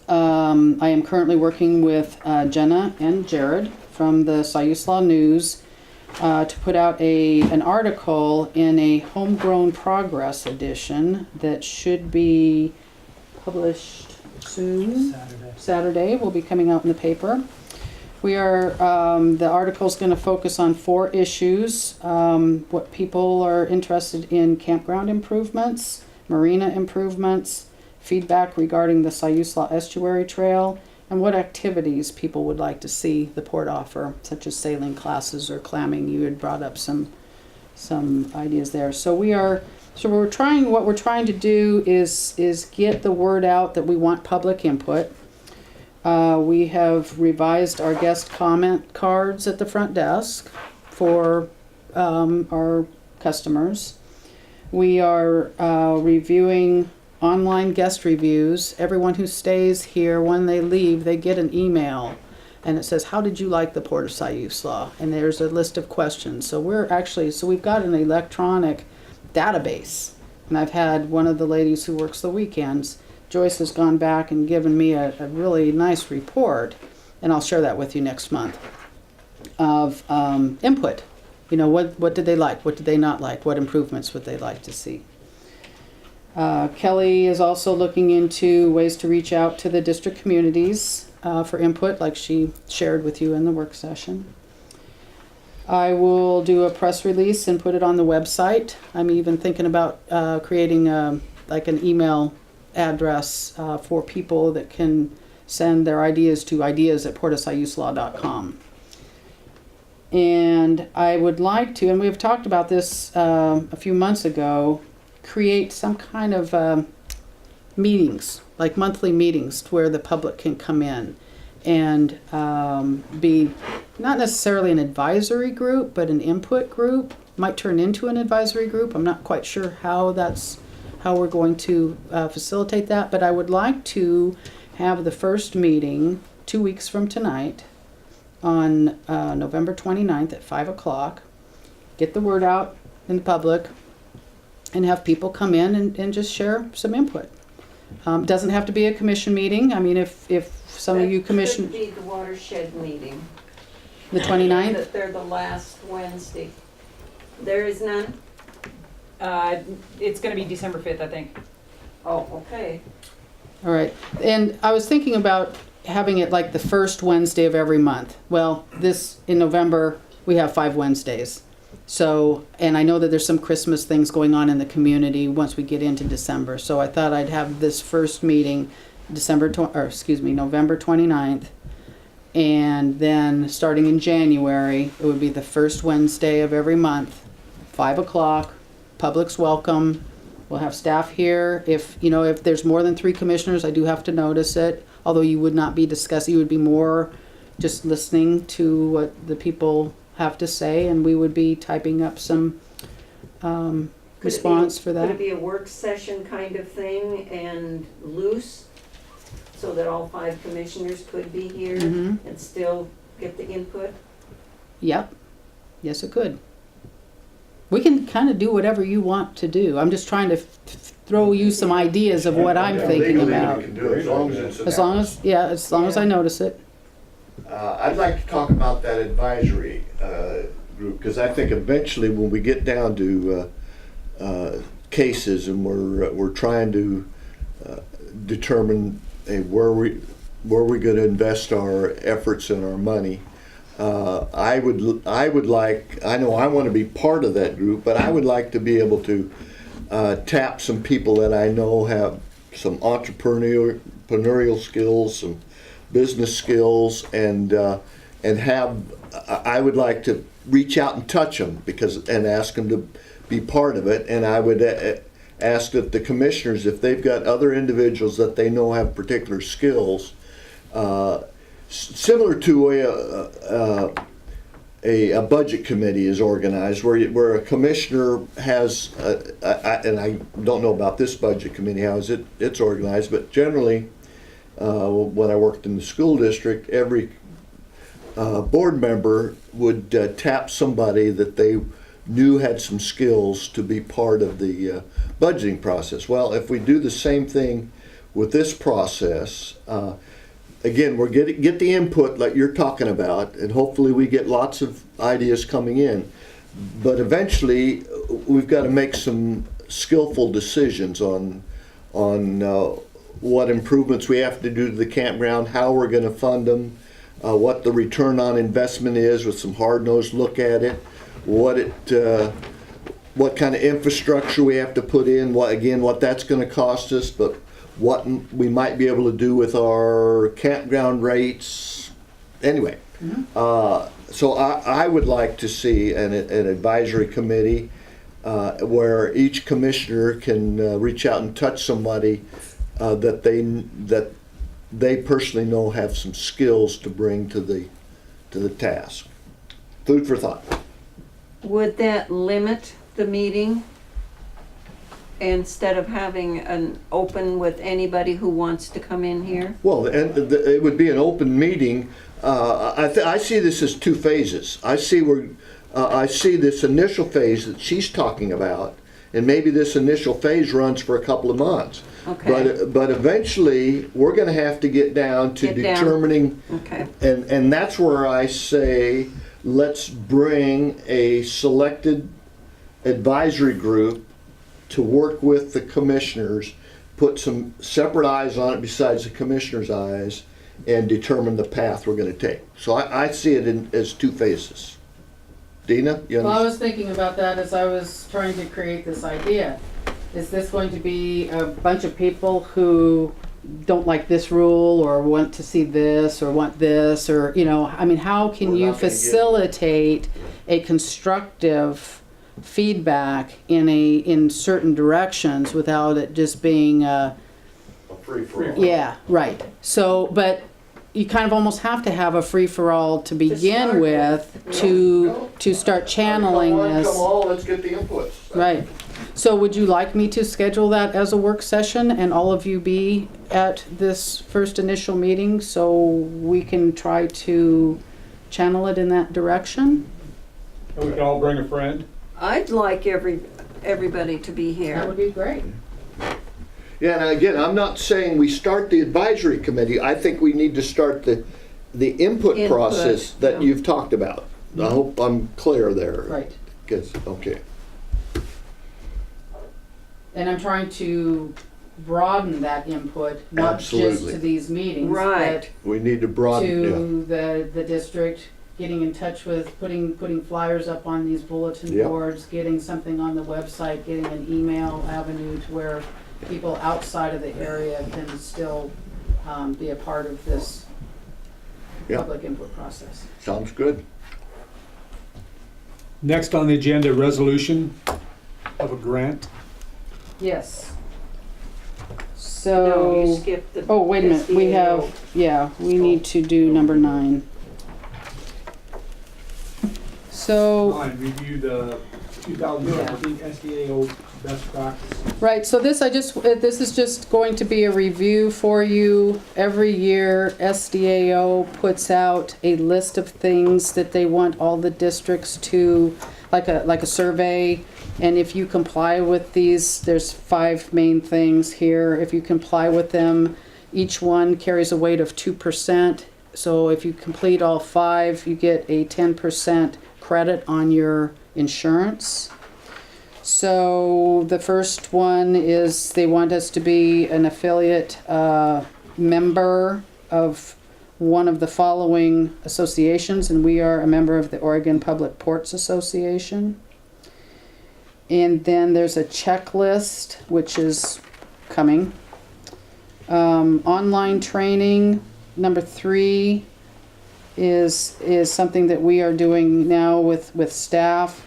I am currently working with Jenna and Jared from the Siuslaw News to put out an article in a Homegrown Progress edition that should be published soon. Saturday will be coming out in the paper. We are, the article's going to focus on 4 issues. What people are interested in: campground improvements, marina improvements, feedback regarding the Siuslaw Estuary Trail, and what activities people would like to see the port offer, such as sailing classes or clamming. You had brought up some ideas there. So what we're trying to do is get the word out that we want public input. We have revised our guest comment cards at the front desk for our customers. We are reviewing online guest reviews. Everyone who stays here, when they leave, they get an email and it says, "How did you like the Port of Siuslaw?" And there's a list of questions. So we've got an electronic database. And I've had one of the ladies who works the weekends, Joyce, has gone back and given me a really nice report, and I'll share that with you next month, of input. What did they like? What did they not like? What improvements would they like to see? Kelly is also looking into ways to reach out to the district communities for input, like she shared with you in the work session. I will do a press release and put it on the website. I'm even thinking about creating like an email address for people that can send their ideas to ideas@portosiuslaw.com. And I would like to, and we've talked about this a few months ago, create some kind of meetings, like monthly meetings, where the public can come in and be not necessarily an advisory group, but an input group. Might turn into an advisory group. I'm not quite sure how we're going to facilitate that, but I would like to have the first meeting 2 weeks from tonight on November 29th at 5 o'clock. Get the word out in the public and have people come in and just share some input. Doesn't have to be a commission meeting. I mean, if some of you commission... That could be the watershed meeting. The 29th? That they're the last Wednesday. There is none? It's gonna be December 5th, I think. Oh, okay. All right. And I was thinking about having it like the first Wednesday of every month. Well, in November, we have 5 Wednesdays. So, and I know that there's some Christmas things going on in the community once we get into December. So I thought I'd have this first meeting November 29th. And then starting in January, it would be the first Wednesday of every month, 5 o'clock, public's welcome. We'll have staff here. If there's more than 3 commissioners, I do have to notice it. Although you would not be discussing, you would be more just listening to what the people have to say, and we would be typing up some response for that. Could it be a work session kind of thing and loose, so that all 5 commissioners could be here Mhm. and still get the input? Yep. Yes, it could. We can kind of do whatever you want to do. I'm just trying to throw you some ideas of what I'm Yeah, thinking legally about. we can do it as long as it's As long as I notice it. I'd like to talk about that advisory group, because I think eventually when we get down to cases and we're trying to determine where we're going to invest our efforts and our money, I would like, I know I want to be part of that group, but I would like to be able to tap some people that I know have some entrepreneurial skills, some business skills, and I would like to reach out and touch them and ask them to be part of it. And I would ask that the commissioners, if they've got other individuals that they know have particular skills, similar to a budget committee is organized, where a commissioner has, and I don't know about this budget committee, how it's organized, but generally, when I worked in the school district, every board member would tap somebody that they knew had some skills to be part of the budgeting process. Well, if we do the same thing with this process, again, we're get the input like you're talking about, and hopefully we get lots of ideas coming in. But eventually, we've got to make some skillful decisions on what improvements we have to do to the campground, how we're going to fund them, what the return on investment is with some hard-nosed look at it, what kind of infrastructure we have to put in, what that's going to cost us, but what we might be able to do with our campground rates. Anyway, so I would like to see an advisory committee where each commissioner can reach out and touch somebody that they personally know have some skills to bring to the task. Food for thought. Would that limit the meeting instead of having an open with anybody who wants to come in here? Well, and it would be an open meeting. I see this as 2 phases. I see this initial phase that she's talking about, and maybe this initial phase runs for a couple of months. Okay. But eventually, we're going to have to get down to determining, Okay. and that's where I say, let's bring a selected advisory group to work with the commissioners, put some separate eyes on it besides the commissioners' eyes, and determine the path we're going to take. So I see it as 2 phases. Dina, you Well, I understand? was thinking about that as I was trying to create this idea. Is this going to be a bunch of people who don't like this rule or want to see this or want this or, you know, I mean, how can We're you not gonna get- facilitate a constructive feedback in certain directions without it just being Free for all. yeah, right. So, but you kind of almost have to have a free-for-all to begin start with No. to start channeling Come on, this. come on, let's get the inputs. Right. So would you like me to schedule that as a work session and all of you be at this first initial meeting so we can try to channel it in that direction? And we can all bring a friend. I'd like everybody to be That here. would be great. Yeah, and again, I'm not saying we start the advisory committee. I think we need to start the input Input, process that yeah. you've talked about. I hope I'm clear there. Right. 'Cause- okay. And I'm trying to broaden that input, not just Absolutely. to these meetings, Right. We need to but broaden, yeah. to the district, getting in touch with, putting flyers up on these bulletin Yep. boards, getting something on the website, getting an email avenue to where people outside of the area can still be a part of this Yep. public input process. Sounds good. Next on the agenda, resolution of a grant. Yes. No, you So, skipped the. oh, wait a minute, we SDAO. have, yeah, we need to do number 9. So, Fine, review the 2017 SDAO best practice. right, so this this is just going to be a review for you. Every year, SDAO puts out a list of things that they want all the districts to, like a survey. And if you comply with these, there's 5 main things here. If you comply with them, each one carries a weight of 2%. So if you complete all 5, you get a 10% credit on your insurance. So the first one is they want us to be an affiliate member of one of the following associations, and we are a member of the Oregon Public Ports Association. And then there's a checklist, which is coming. Online training, number 3, is something that we are doing now with staff.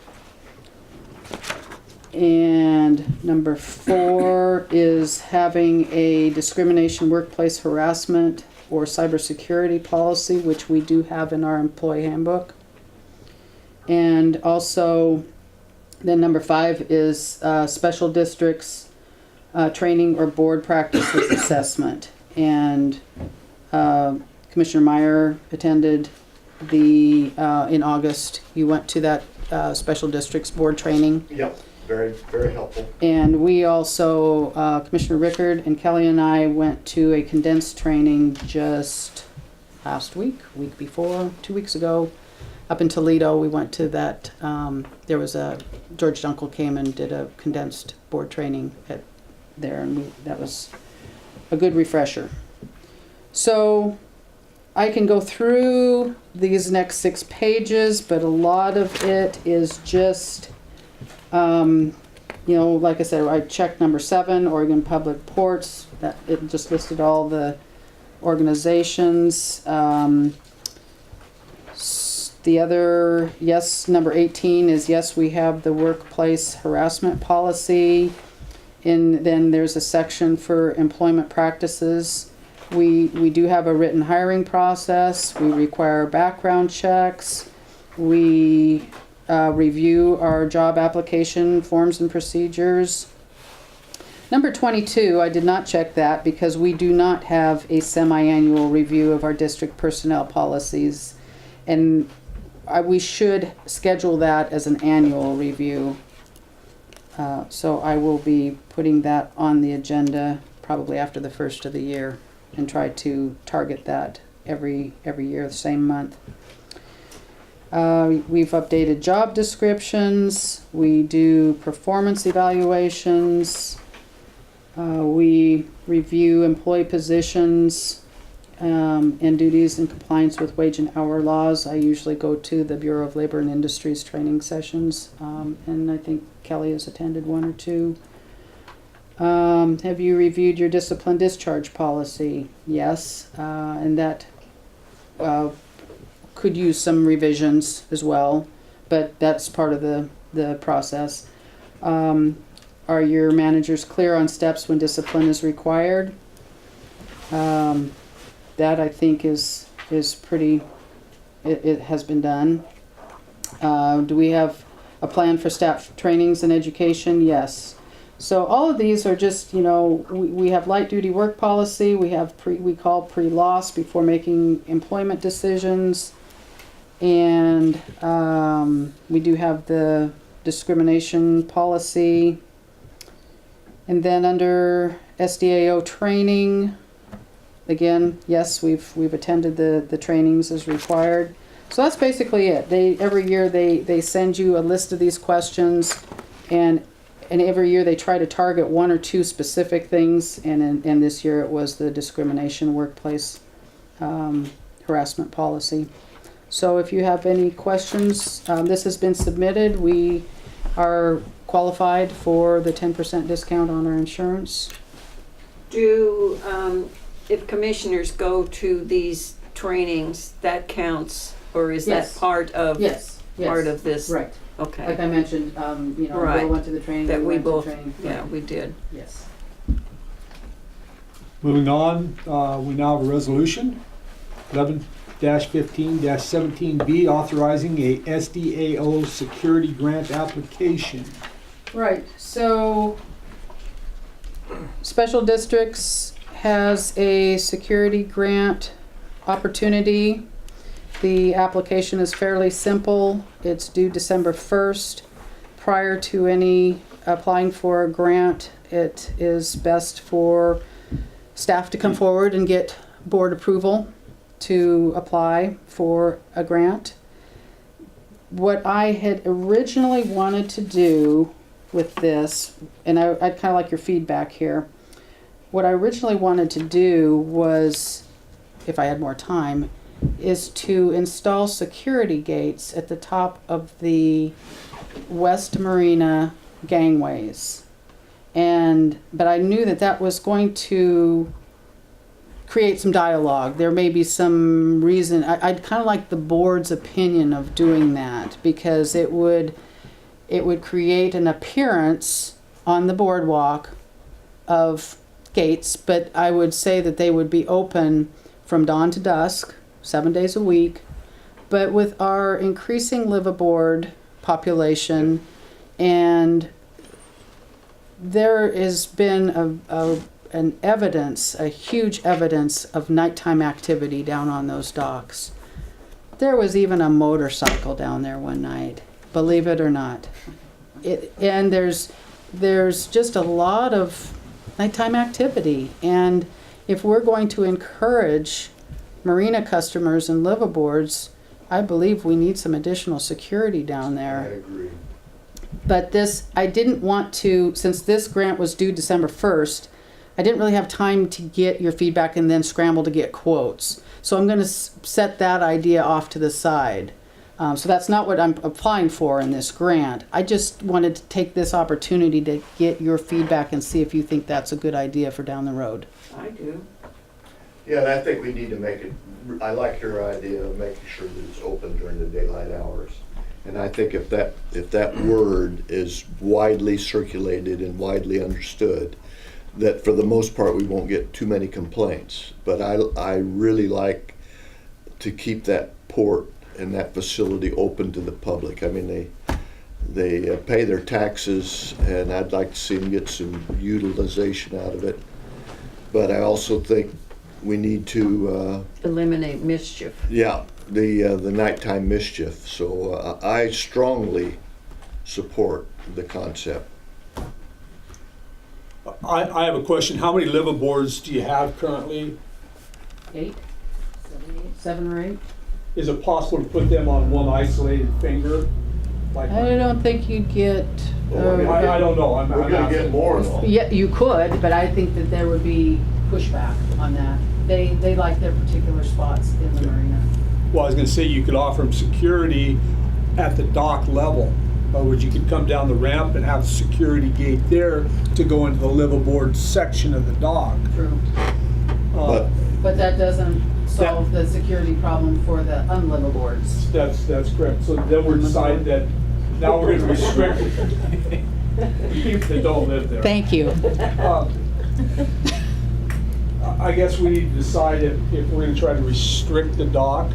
And number 4 is having a discrimination, workplace harassment, or cybersecurity policy, which we do have in our employee handbook. And also, then number 5 is special districts training or board practices assessment. And Commissioner Meyer attended in August. You went to that special districts board training. Yep, very, very helpful. And we also, Commissioner Rickard and Kelly and I went to a condensed training just last week before, 2 weeks ago, up in Toledo. We went to that, there was George Dunkel came and did a condensed board training there, and that was a good refresher. So I can go through these next 6 pages, but a lot of it is just, you know, like I said, I checked number 7, Oregon Public Ports. That it just listed all the organizations. The other, yes, number 18 is yes, we have the workplace harassment policy. And then there's a section for employment practices. We do have a written hiring process. We require background checks. We review our job application forms and procedures. Number 22, I did not check that because we do not have a semi-annual review of our district personnel policies. And we should schedule that as an annual review. So I will be putting that on the agenda probably after the first of the year and try to target that every year, the same month. We've updated job descriptions. We do performance evaluations. We review employee positions and duties in compliance with wage and hour laws, I usually go to the Bureau of Labor and Industries training sessions, and I think Kelly has attended one or two. Have you reviewed your discipline discharge policy? Yes, and that could use some revisions as well, but that's part of the process. Are your managers clear on steps when discipline is required? That I think is pretty, it has been done. Do we have a plan for staff trainings and education? Yes. So all of these are just, we have light duty work policy, we have we call pre-loss before making employment decisions. And we do have the discrimination policy. And then under SDAO training, again, yes, we've attended the trainings as required. So that's basically it. Every year they send you a list of these questions, and every year they try to target one or two specific things. And this year it was the discrimination workplace harassment policy. So if you have any questions, this has been submitted. We are qualified for the 10% discount on our insurance. Do, if commissioners go to these trainings, that counts, or is Yes. that part of? Yes. Part of this? Right. Like Okay, I mentioned, Right. Bill went to the training. that we we went to both, training. yeah, we did. Yes. Moving on, we now have a resolution, 11-15-17B, authorizing a SDAO security grant application. Right, so Special Districts has a security grant opportunity. The application is fairly simple. It's due December 1st. Prior to any applying for a grant, it is best for staff to come forward and get board approval to apply for a grant. What I had originally wanted to do with this, and I'd kind of like your feedback here. What I originally wanted to do was, if I had more time, is to install security gates at the top of the West Marina gangways. But I knew that was going to create some dialogue. There may be some reason. I'd kind of like the board's opinion of doing that, because it would create an appearance on the boardwalk of gates, but I would say that they would be open from dawn to dusk, 7 days a week. But with our increasing liveaboard population, and there has been a huge evidence of nighttime activity down on those docks. There was even a motorcycle down there one night, believe it or not. And there's just a lot of nighttime activity. And if we're going to encourage marina customers and liveaboards, I believe we need some additional security down there. agree. But I didn't want to, since this grant was due December 1st, I didn't really have time to get your feedback and then scramble to get quotes. So I'm going to set that idea off to the side. So that's not what I'm applying for in this grant. I just wanted to take this opportunity to get your feedback and see if you think that's a good idea for down the road. I do. Yeah, and I think we need to make it, I like your idea of making sure that it's open during the daylight hours. And I think if that word is widely circulated and widely understood, that for the most part we won't get too many complaints. But I really like to keep that port and that facility open to the public. I mean, they pay their taxes, and I'd like to see them get some utilization out of it. But I also think we need to Eliminate mischief. the nighttime mischief. So I strongly support the concept. I have a question. How many liveaboards do you have currently? 8? 7 or 8? Is it possible to put them on one isolated finger? Like, I don't think you'd get. I don't know. I'm We're gonna get asking. more though. Yeah, you could, but I think that there would be pushback on that. They like their particular spots in the marina. Well, I was gonna say you could offer them security at the dock level. In other words, you could come down the ramp and have a security gate there to go into the liveaboard section of the dock. True. Uh, But that doesn't solve the security problem for the unliveaboards. That's correct. So then we're deciding that now we're gonna restrict people that don't live there. Thank you. I guess we need to decide if we're gonna try to restrict the dock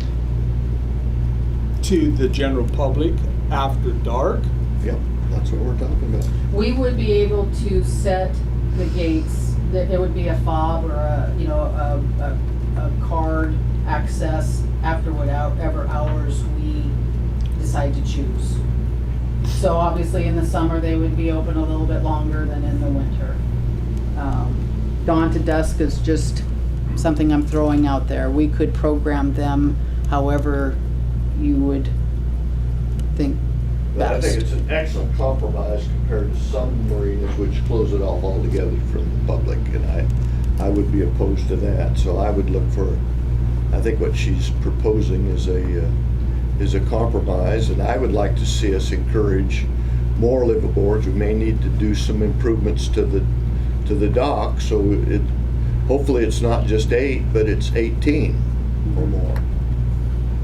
to the general public after dark. Yep, that's what we're talking about. We would be able to set the gates, that there would be a fob or a, you know, a card access after whatever hours we decide to choose. So obviously in the summer, they would be open a little bit longer than in the winter. Dawn to dusk is just something I'm throwing out there. We could program them however you would think But I think best. it's an excellent compromise compared to some marinas which close it off altogether from the public, and I would be opposed to that. So I would look for, I think what she's proposing is a compromise, and I would like to see us encourage more liveaboards. We may need to do some improvements to the dock, so hopefully it's not just 8, but it's 18 or more.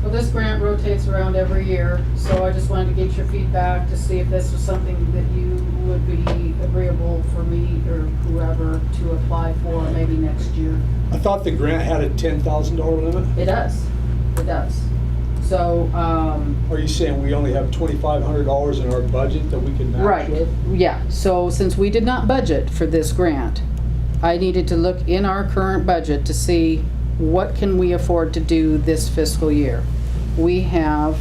Well, this grant rotates around every year, so I just wanted to get your feedback to see if this was something that you would be agreeable for me or whoever to apply for maybe next year. I thought the grant had a $10,000 limit. It does, it does. So, Are you saying we only have $2,500 in our budget that we can match right, with? yeah, so since we did not budget for this grant, I needed to look in our current budget to see what can we afford to do this fiscal year. We have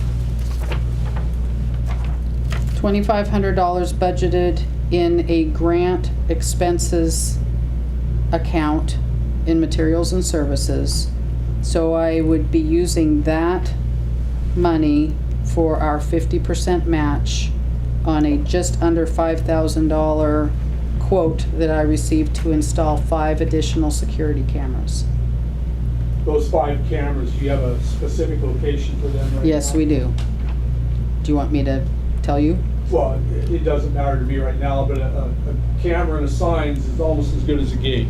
$2,500 budgeted in a grant expenses account in materials and services. So I would be using that money for our 50% match on a just under $5,000 quote that I received to install 5 additional security cameras. Those 5 cameras, do you have a specific location for them right now? Yes, we do. Do you want me to tell you? Well, it doesn't matter to me right now, but a camera and a signs is almost as good as a gate.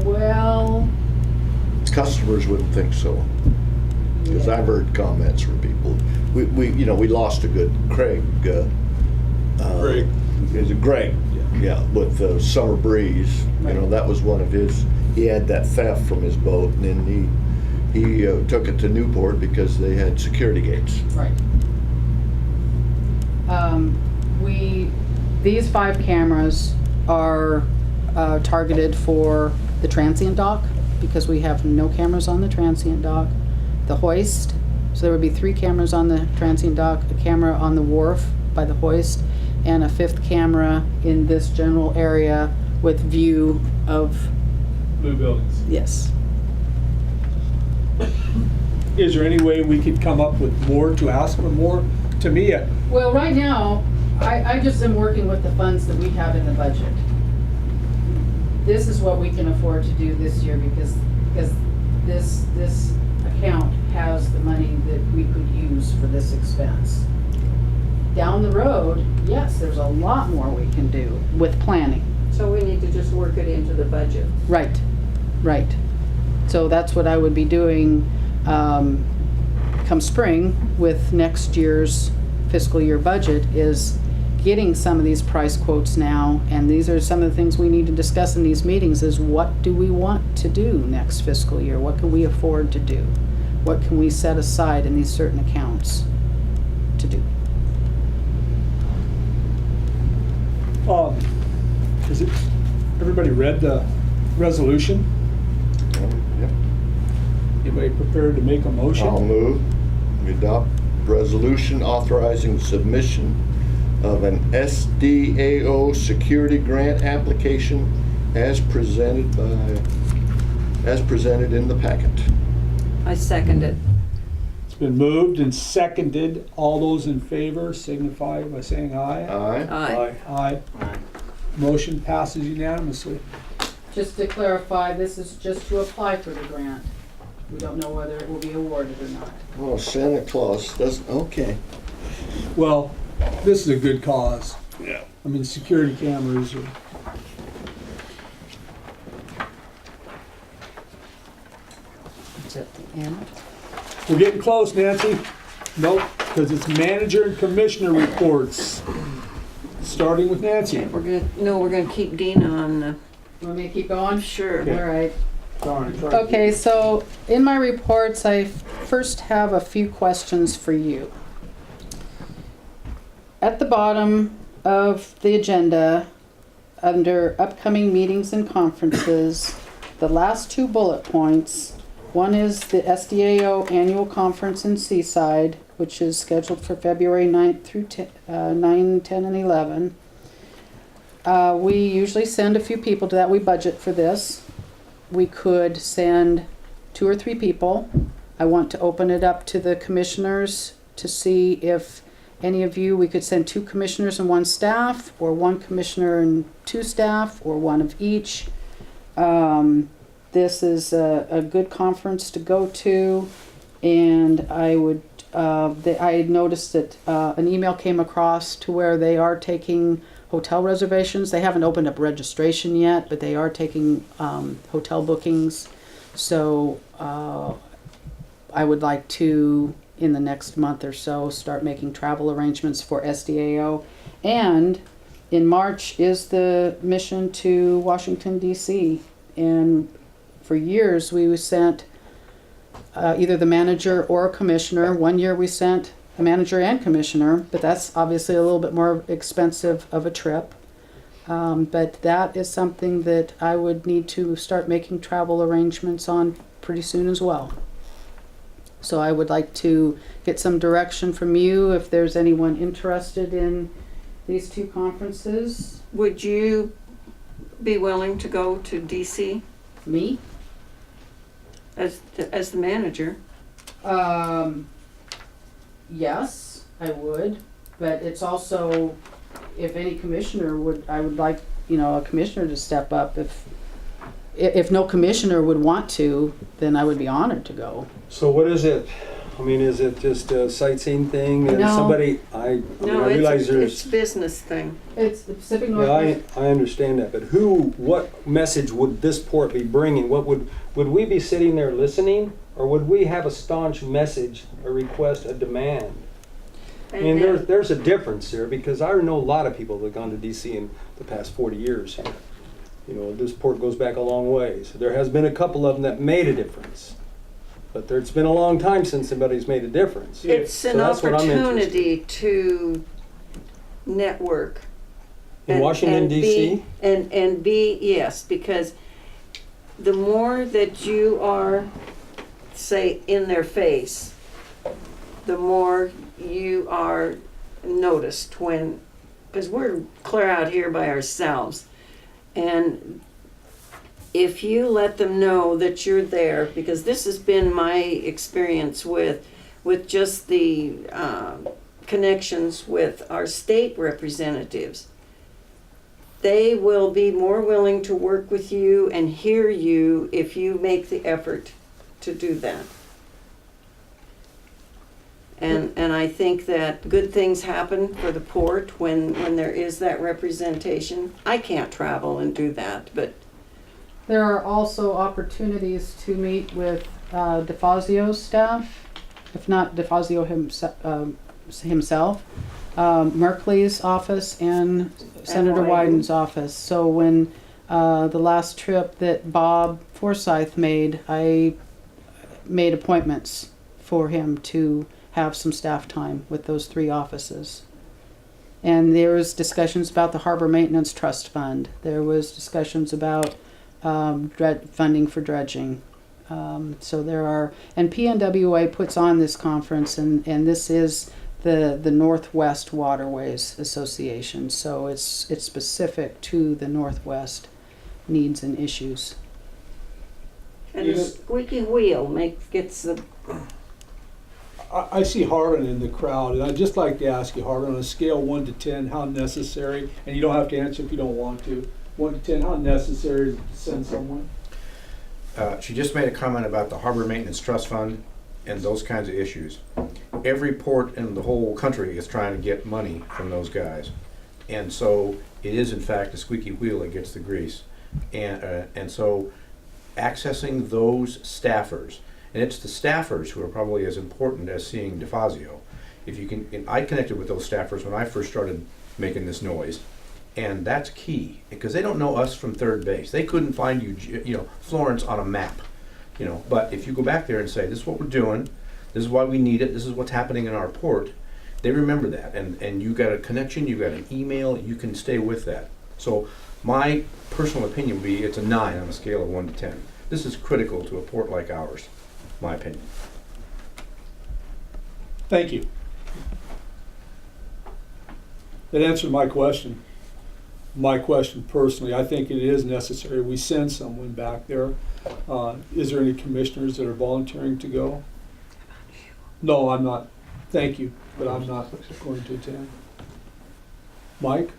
Well, Customers wouldn't think so, because yeah. I've heard comments from people. We lost a good Craig. Craig. Is it Greg? Yeah, with Summer Breeze. Right. That was one of his. He had that theft from his boat, and then he took it to Newport because they had security gates. Right. These 5 cameras are targeted for the transient dock because we have no cameras on the transient dock. The hoist, so there would be 3 cameras on the transient dock, a camera on the wharf by the hoist, and a 5th camera in this general area with view of, Blue buildings. yes. Is there any way we could come up with more to ask for more? To me, Well, right now, I just am working with the funds that we have in the budget. This is what we can afford to do this year because this account has the money that we could use for this expense. Down the road, yes, there's a lot more we can do with planning. So we need to just work it into the budget. Right, right. So that's what I would be doing come spring with next year's fiscal year budget, is getting some of these price quotes now, and these are some of the things we need to discuss in these meetings, is what do we want to do next fiscal year? What can we afford to do? What can we set aside in these certain accounts to do? is it, everybody read the resolution? Yep. Anybody prepared to make a motion? I'll move. We adopt resolution authorizing submission of an SDAO security grant application as presented in the packet. I second it. It's been moved and seconded. All those in favor signify by saying aye. Aye. Aye. Aye. Motion passes unanimously. Just to clarify, this is just to apply for the grant. We don't know whether it will be awarded or not. Oh, Santa Claus doesn't, okay. Well, this is a good cause. Yeah. I mean, security cameras are, It's at the end. we're getting close, Nancy. Nope, because it's manager and commissioner reports. Starting with Nancy. We're gonna keep Dina on the, Want me to keep going? sure. Okay. All right. Sorry. Okay, so in my reports, I first have a few questions for you. At the bottom of the agenda, under upcoming meetings and conferences, the last two bullet points, one is the SDAO Annual Conference in Seaside, which is scheduled for February 9th through 9, 10, and 11. We usually send a few people to that. We budget for this. We could send 2 or 3 people. I want to open it up to the commissioners to see if any of you, we could send 2 commissioners and 1 staff, or 1 commissioner and 2 staff, or 1 of each. This is a good conference to go to, and I would, I noticed that an email came across to where they are taking hotel reservations. They haven't opened up registration yet, but they are taking hotel bookings. So I would like to, in the next month or so, start making travel arrangements for SDAO. And in March is the mission to Washington, D.C. And for years we sent either the manager or a commissioner. One year we sent a manager and commissioner, but that's obviously a little bit more expensive of a trip. But that is something that I would need to start making travel arrangements on pretty soon as well. So I would like to get some direction from you if there's anyone interested in these 2 conferences. Would you be willing to go to DC Me? as the manager? Yes, I would, but it's also, if any commissioner would, I would like, a commissioner to step up. If no commissioner would want to, then I would be honored to go. So what is it? I mean, is it just a sightseeing thing? And No. somebody, I No, realize it's there's, business thing. It's the Pacific yeah, Northwest. I understand that, but what message would this port be bringing? What would we be sitting there listening? Or would we have a staunch message, a request, a demand? I mean, And then- there's a difference there, because I know a lot of people that have gone to DC in the past 40 years. This port goes back a long ways. There has been a couple of them that made a difference. But it's been a long time since somebody's made a difference. It's So an that's what I'm interested opportunity to network. In Washington, D.C.? And be, yes, because the more that you are, say, in their face, the more you are noticed because we're clear out here by ourselves. And if you let them know that you're there, because this has been my experience with just the connections with our state representatives, they will be more willing to work with you and hear you if you make the effort to do that. And I think that good things happen for the port when there is that representation. I can't travel and do that, but There are also opportunities to meet with DeFazio's staff, if not DeFazio himself, Merkley's office, and Senator Wyden's office. So when the last trip that Bob Forsyth made, I made appointments for him to have some staff time with those 3 offices. And there was discussions about the Harbor Maintenance Trust Fund. There was discussions about funding for dredging. So there are, and PNWA puts on this conference, and this is the Northwest Waterways Association. So it's specific to the Northwest needs and issues. and the squeaky wheel gets the. I see Harlan in the crowd, and I'd just like to ask you, Harlan, on a scale 1 to 10, how necessary, and you don't have to answer if you don't want to, 1 to 10, how necessary is it to send someone? She just made a comment about the Harbor Maintenance Trust Fund and those kinds of issues. Every port in the whole country is trying to get money from those guys. And so it is in fact a squeaky wheel that gets the grease. And so accessing those staffers, and it's the staffers who are probably as important as seeing DeFazio. If you can, and I connected with those staffers when I first started making this noise. And that's key, because they don't know us from third base. They couldn't find you, Florence on a map, But if you go back there and say, this is what we're doing, this is why we need it, this is what's happening in our port, they remember that. And you got a connection, you got an email, you can stay with that. So my personal opinion would be it's a 9 on a scale of 1 to 10. This is critical to a port like ours, my opinion. Thank you. That answered my question. My question personally, I think it is necessary we send someone back there. Is there any commissioners that are volunteering to go? No, I'm not. Thank you, but I'm not going to attend. Mike?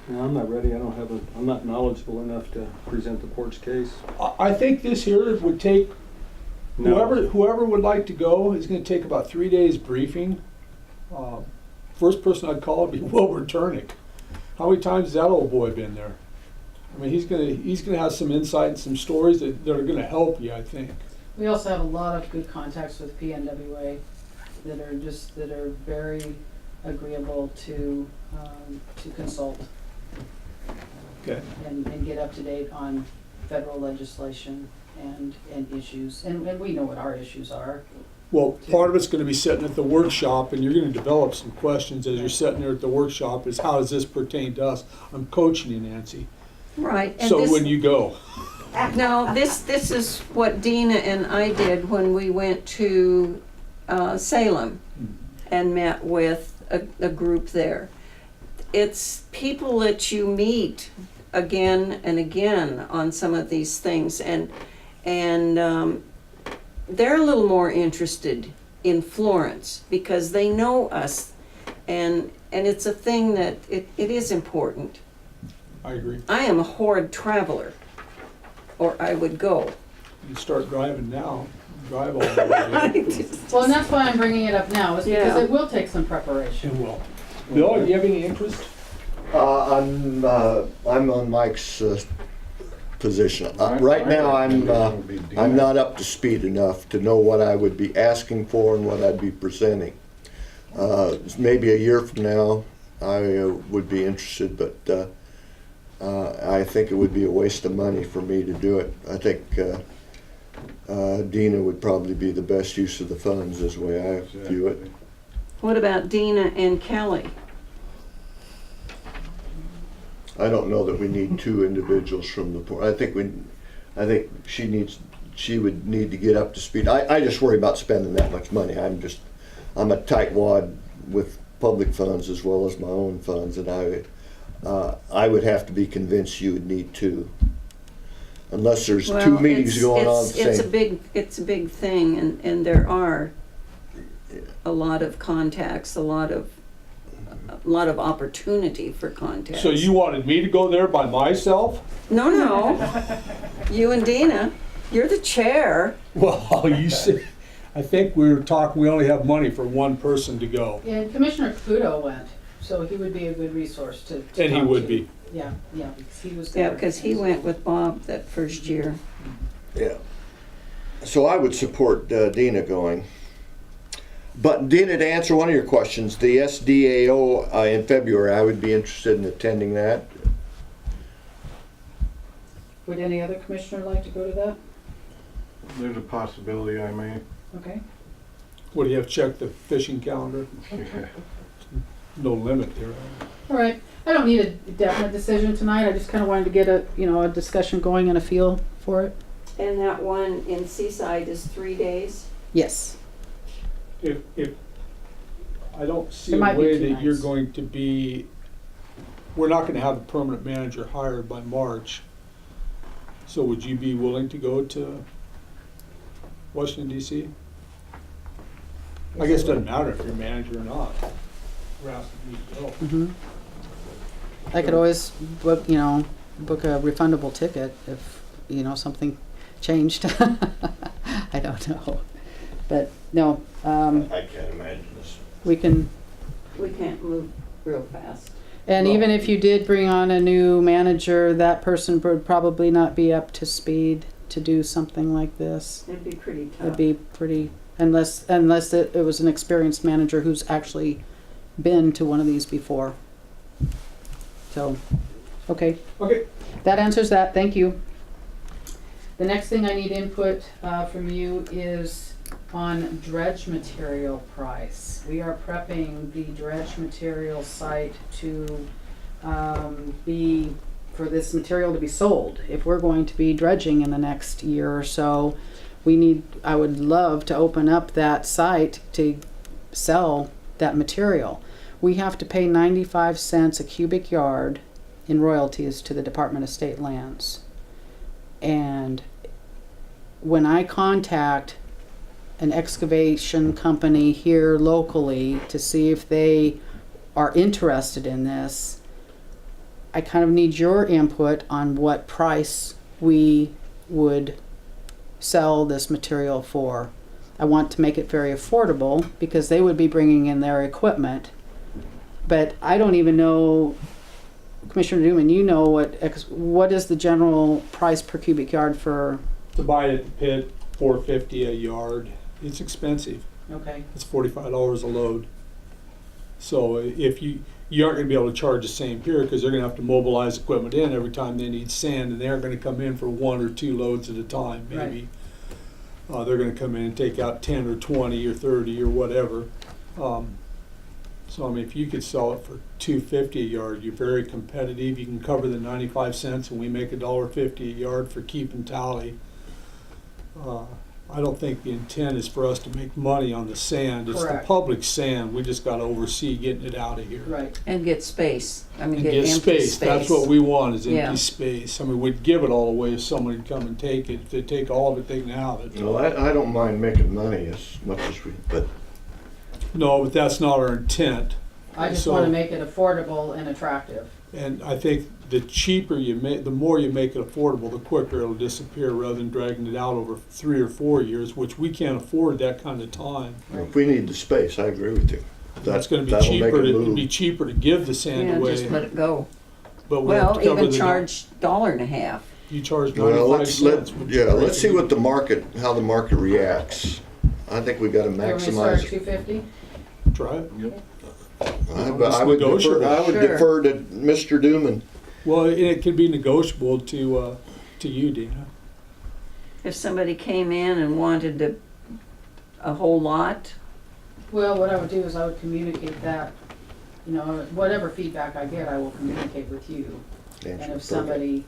No, I'm not ready. I'm not knowledgeable enough to present the port's case. I think this here would take, No. whoever would like to go is gonna take about 3 days briefing. First person I'd call would be Wilbur Turnick. How many times has that old boy been there? I mean, he's gonna have some insight and some stories that are gonna help you, I think. We also have a lot of good contacts with PNWA that are very agreeable to consult Okay. and get up to date on federal legislation and issues. And we know what our issues are. Well, part of it's gonna be sitting at the workshop, and you're gonna develop some questions as you're sitting there at the workshop, is how does this pertain to us? I'm coaching you, Nancy. Right. And So this, when you go, now, this is what Dina and I did when we went to Salem and met with a group there. It's people that you meet again and again on some of these things, and they're a little more interested in Florence because they know us, and it's a thing that it is important. I agree. I am a horrid traveler, or I would go. You start driving now, drive all the way. Well, and that's why I'm bringing it up now, is because Yeah. it will take some preparation. It will. Bill, do you have any interest? I'm on Mike's position. Right now, I'm not up to speed enough to know what I would be asking for and what I'd be presenting. Maybe a year from now, I would be interested, but I think it would be a waste of money for me to do it. I think Dina would probably be the best use of the funds, is the way I view it. What about Dina and Kelly? I don't know that we need 2 individuals from the port. I think she would need to get up to speed. I just worry about spending that much money. I'm a tightwad with public funds as well as my own funds, and I would have to be convinced you would need 2. Unless there's 2 meetings going on at the same. It's a big thing, and there are a lot of contacts, a lot of opportunity for contacts. So you wanted me to go there by myself? No, you and Dina, you're the chair. Well, you said, I think we were talking, we only have money for one person to go. And Commissioner Caputo went, so he would be a good resource to And he talk would to. be. Yeah, because he was Yeah, there. because he went with Bob that first year. Yeah. So I would support Dina going. But Dina, to answer one of your questions, the SDAO in February, I would be interested in attending that. Would any other commissioner like to go to that? There's a possibility I may. Okay. What, do you have to check the fishing calendar? No limit there. All right. I don't need a definite decision tonight. I just kind of wanted to get a discussion going and a feel for it. And that one in Seaside is 3 days? Yes. If I don't see It a might be way too that you're nice. going to be, we're not gonna have a permanent manager hired by March. So would you be willing to go to Washington DC? I guess it doesn't matter if you're manager or not. We're asking you to go. I could always book, book a refundable ticket if, you know, something changed. I don't know. But no, I can't imagine this. we can, We can't move real fast. and Well- even if you did bring on a new manager, that person would probably not be up to speed to do something like this. It'd be pretty tough. It'd be pretty, unless it was an experienced manager who's actually been to one of these before. So, okay, Okay, that answers that, thank you. The next thing I need input from you is on dredge material price. We are prepping the dredge material site to be, for this material to be sold. If we're going to be dredging in the next year or so, I would love to open up that site to sell that material. We have to pay 95 cents a cubic yard in royalties to the Department of State Lands. And when I contact an excavation company here locally to see if they are interested in this, I kind of need your input on what price we would sell this material for. I want to make it very affordable because they would be bringing in their equipment. But I don't even know, Commissioner Newman, you know what is the general price per cubic yard for? to buy it at the pit, $4.50 a yard. It's expensive. Okay. It's $45 a load. So if you aren't going to be able to charge the same here because they're going to have to mobilize equipment in every time they need sand, and they aren't going to come in for 1 or 2 loads at a time. Maybe they're going to come in and take out 10 or 20 or 30 or whatever. So I mean, if you could sell it for $2.50 a yard, you're very competitive. You can cover the 95 cents, and we make $1.50 a yard for keep and tally. I don't think the intent is for us to make money on the sand. It's the Correct. public sand. We just got to oversee getting it out of here. Right. And get space. I mean, And get get empty space. That's what we want, is Yeah. empty space. I mean, we'd give it all away if someone would come and take it. If they take all of it, they can have it. No, I don't mind making money as much as but No, but that's not our intent. I just So- want to make it affordable and attractive. And I think the cheaper you make, the more you make it affordable, the quicker it'll disappear rather than dragging it out over 3 or 4 years, which we can't afford that kind of time. if we need the space, I agree with you. That's going to be That'll make cheaper. it It'd move. be cheaper to give the sand Yeah, away, just let it go. but we have Well, to cover even the. charge $1.50. You charge Well, 95 let's cents. which is let's see crazy. what the market, how the market reacts. I think we got to You want me to start at maximize. $2.50? Try it. But I would negotiable. Sure. defer to Mr. Dooman. Well, and it could be negotiable to you, Dina. If somebody came in and wanted a whole lot, Well, what I would do is I would communicate that, you know, whatever feedback I get, I will communicate with you. And if somebody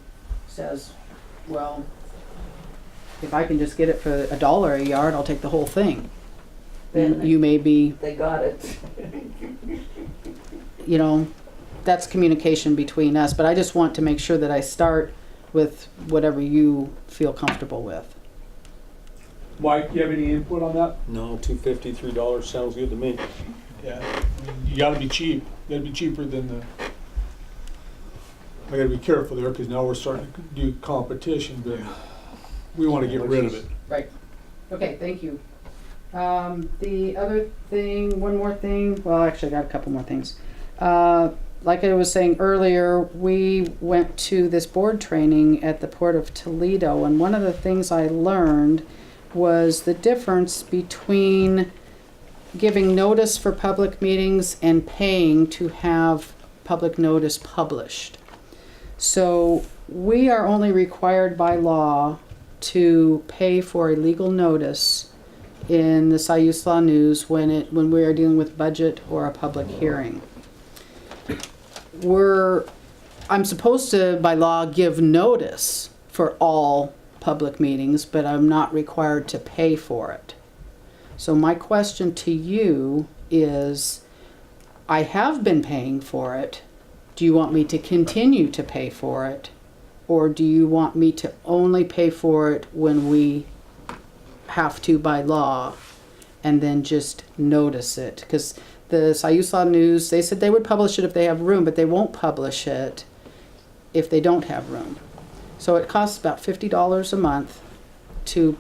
says, well, if I can just get it for $1 a yard, I'll take the whole thing. Then Then you may be, they got it. you know, that's communication between us, but I just want to make sure that I start with whatever you feel comfortable with. Mike, you have any input on that? No, $2.50, $3 sounds good to me. Yeah. You got to be cheap. You got to be cheaper than the. I got to be careful there because now we're starting to do competition, but we want to get rid of it. Right. Okay, thank you. The other thing, one more thing, well, actually I got a couple more things. Like I was saying earlier, we went to this board training at the Port of Toledo, and one of the things I learned was the difference between giving notice for public meetings and paying to have public notice published. So we are only required by law to pay for a legal notice in the Siuslaw News when we are dealing with budget or a public hearing. I'm supposed to, by law, give notice for all public meetings, but I'm not required to pay for it. So my question to you is, I have been paying for it. Do you want me to continue to pay for it? Or do you want me to only pay for it when we have to by law and then just notice it? Because the Siuslaw News, they said they would publish it if they have room, but they won't publish it if they don't have room. So it costs about $50 a month to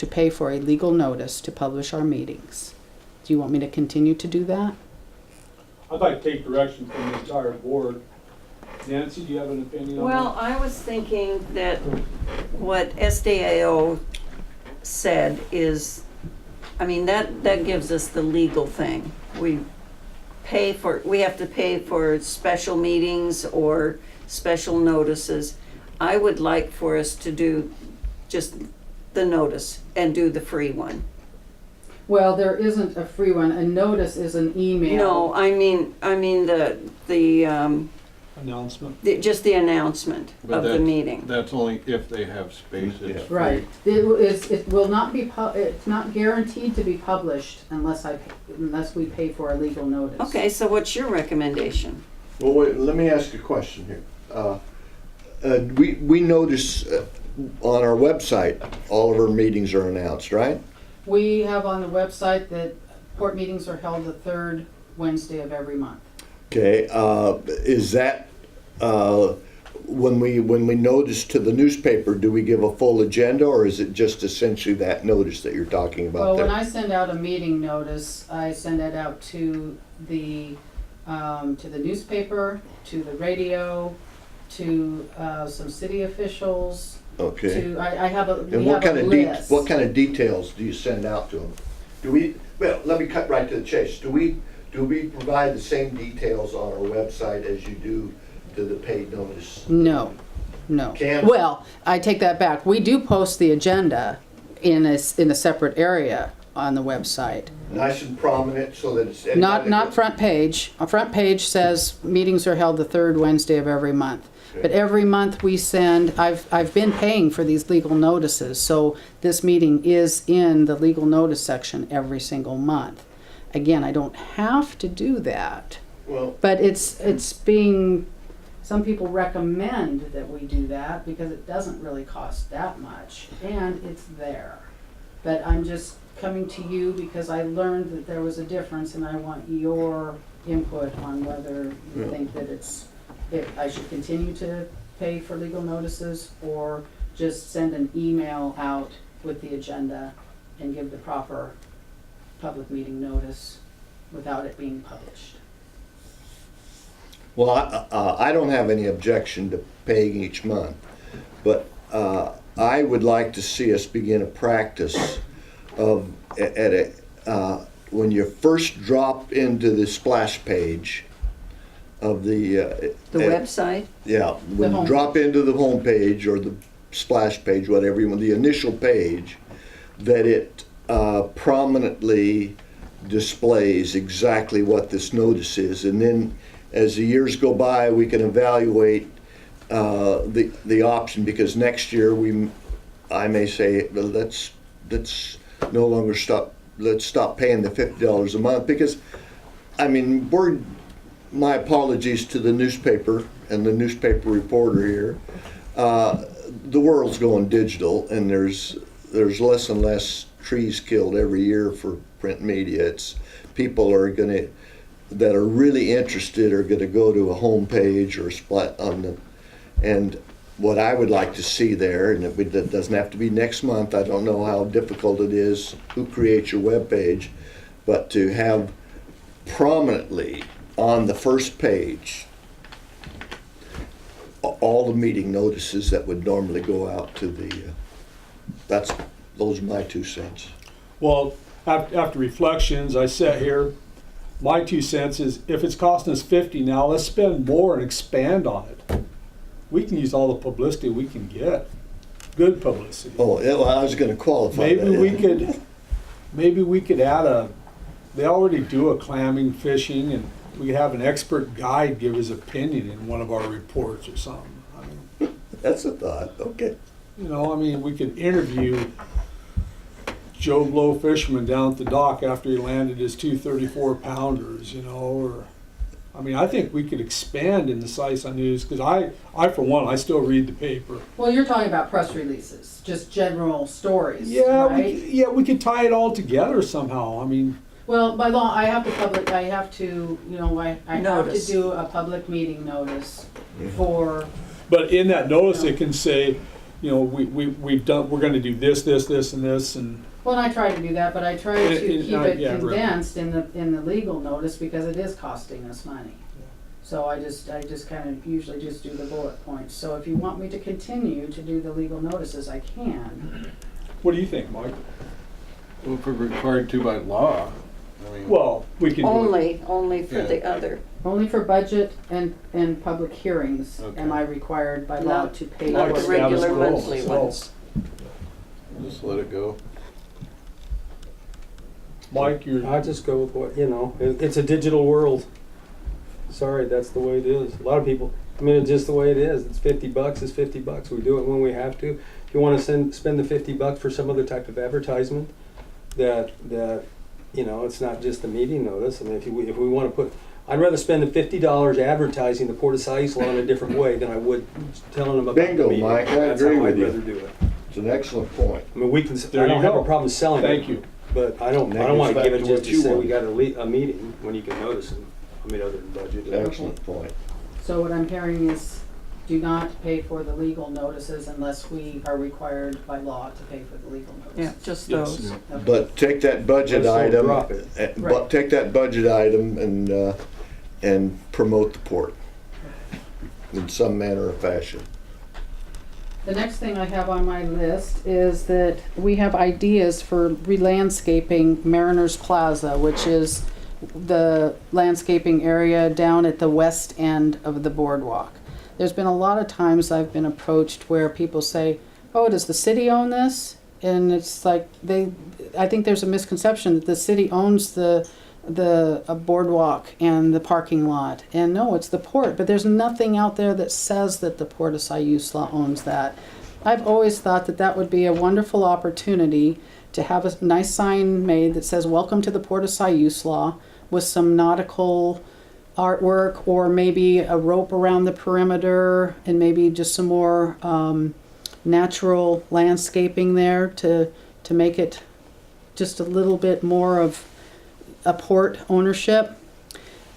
pay for a legal notice to publish our meetings. Do you want me to continue to do that? I'd like to take direction from the entire board. Nancy, do you have an opinion on Well, that? I was thinking that what SDAO said is, I mean, that gives us the legal thing. We have to pay for special meetings or special notices. I would like for us to do just the notice and do the free one. Well, there isn't a free one. A notice is an email. No, I mean just the announcement But of the that's- meeting. That's only if they have space. It's free. Right. It will not be, it's not guaranteed to be published unless we pay for a legal notice. Okay, so what's your recommendation? Well, wait, let me ask a question here. We notice on our website, all of our meetings are announced, right? We have on the website that port meetings are held the third Wednesday of every month. Okay, is that, when we notice to the newspaper, do we give a full agenda, or is it just essentially that notice that you're talking about Well, there? when I send out a meeting notice, I send it out to the newspaper, to the radio, to some city officials, Okay. I have a, And we have a list. what kind of details do you send out to them? Well, let me cut right to the chase. Do we provide the same details on our website as you do to the paid notice? No. Can't- Well, I take that back. We do post the agenda in a separate area on the website. Nice and prominent so that it's. Not front page. A front page says meetings are held the third Wednesday of every month. Okay. But every month we send, I've been paying for these legal notices, so this meeting is in the legal notice section every single month. Again, I don't have to do that, Well, but it's being, some people recommend that we do that because it doesn't really cost that much and it's there. But I'm just coming to you because I learned that there was a difference and I want your input on whether you think that if I should continue to pay for legal notices or just send an email out with the agenda and give the proper public meeting notice without it being published. well, I don't have any objection to paying each month, but I would like to see us begin a practice of, when you first drop into the splash page of the Website? yeah, when you home drop into the home page or the splash page, whatever you want, the initial page, that it prominently displays exactly what this notice is, and then as the years go by, we can evaluate the option, because next year I may say, well, let's no longer let's stop paying the $50 a month, because I mean, my apologies to the newspaper and the newspaper reporter here. The world's going digital, and there's less and less trees killed every year for print media. It's people that are really interested are gonna go to a home page or a spot on the, and what I would like to see there, and it doesn't have to be next month. I don't know how difficult it is, who creates your web page, but to have prominently on the first page all the meeting notices that would normally go out to the, those are my 2 cents. Well, after reflections, I sat here, my 2 cents is, if it's costing us 50 now, let's spend more and expand on it. We can use all the publicity we can get, good publicity. Oh, yeah, well, I was gonna qualify that. Maybe we could add they already do a clamming, fishing, and we could have an expert guide give his opinion in one of our reports or something. I mean, That's a thought, okay. we could interview Joe Blow fisherman down at the dock after he landed his 2 34-pounders, or, I think we could expand in the CISA news, because I for one, I still read the paper. Well, you're talking about press releases, just general stories, Yeah, right? we could tie it all together somehow. Well, Well, by law, I have to, you know, I have to Notice. do a public meeting notice for, But in that notice, it can say, you know, we've done, we're gonna do this, this, this, and this, and, well, and I try to do that, but I try And- to and, keep yeah, it right. condensed in the legal notice because it is costing us money. So I just kind of usually just do the bullet points. So if you want me to continue to do the legal notices, I can. what do you think, Mike? Well, if we're required to by law, I mean. Well, we can do it. Only for the other. Only for budget and public hearings am Okay. I required by law Not- to pay not for the it. regular Status quo, monthly so- ones. Just let it go. Mike, you're, I just go with what, you know, it's a digital world. Sorry, that's the way it is. A lot of people, I mean, it's just the way it is. It's $50, it's $50. We do it when we have to. If you want to spend the $50 for some other type of advertisement, that you know, it's not just a meeting notice. I mean, if we want to put, I'd rather spend the $50 advertising the Port of Siuslaw in a different way than I would telling them about Bingo, the meeting. Mike, I That's agree how with I'd you. rather do it. It's an excellent point. I mean, There I don't you have go. a problem selling it. thank you. But I don't And that want to gets give back it to just what to you say we want. got a meeting when you can notice it. I mean, other than budget. Excellent point. So what I'm hearing is do not pay for the legal notices unless we are required by law to pay for the legal Yeah, notices. just Yes. those. Okay. But take that budget Let's don't item, drop it. Right. but take that budget item and promote the port in some manner or fashion. The next thing I have on my list is that we have ideas for re-landscaping Mariners Plaza, which is the landscaping area down at the west end of the boardwalk. There's been a lot of times I've been approached where people say, oh, does the city own this? And it's like I think there's a misconception that the city owns the boardwalk and the parking lot. And no, it's the port, but there's nothing out there that says that the Port of Siuslaw owns that. I've always thought that that would be a wonderful opportunity to have a nice sign made that says, welcome to the Port of Siuslaw, with some nautical artwork or maybe a rope around the perimeter and maybe just some more natural landscaping there to make it just a little bit more of a port ownership.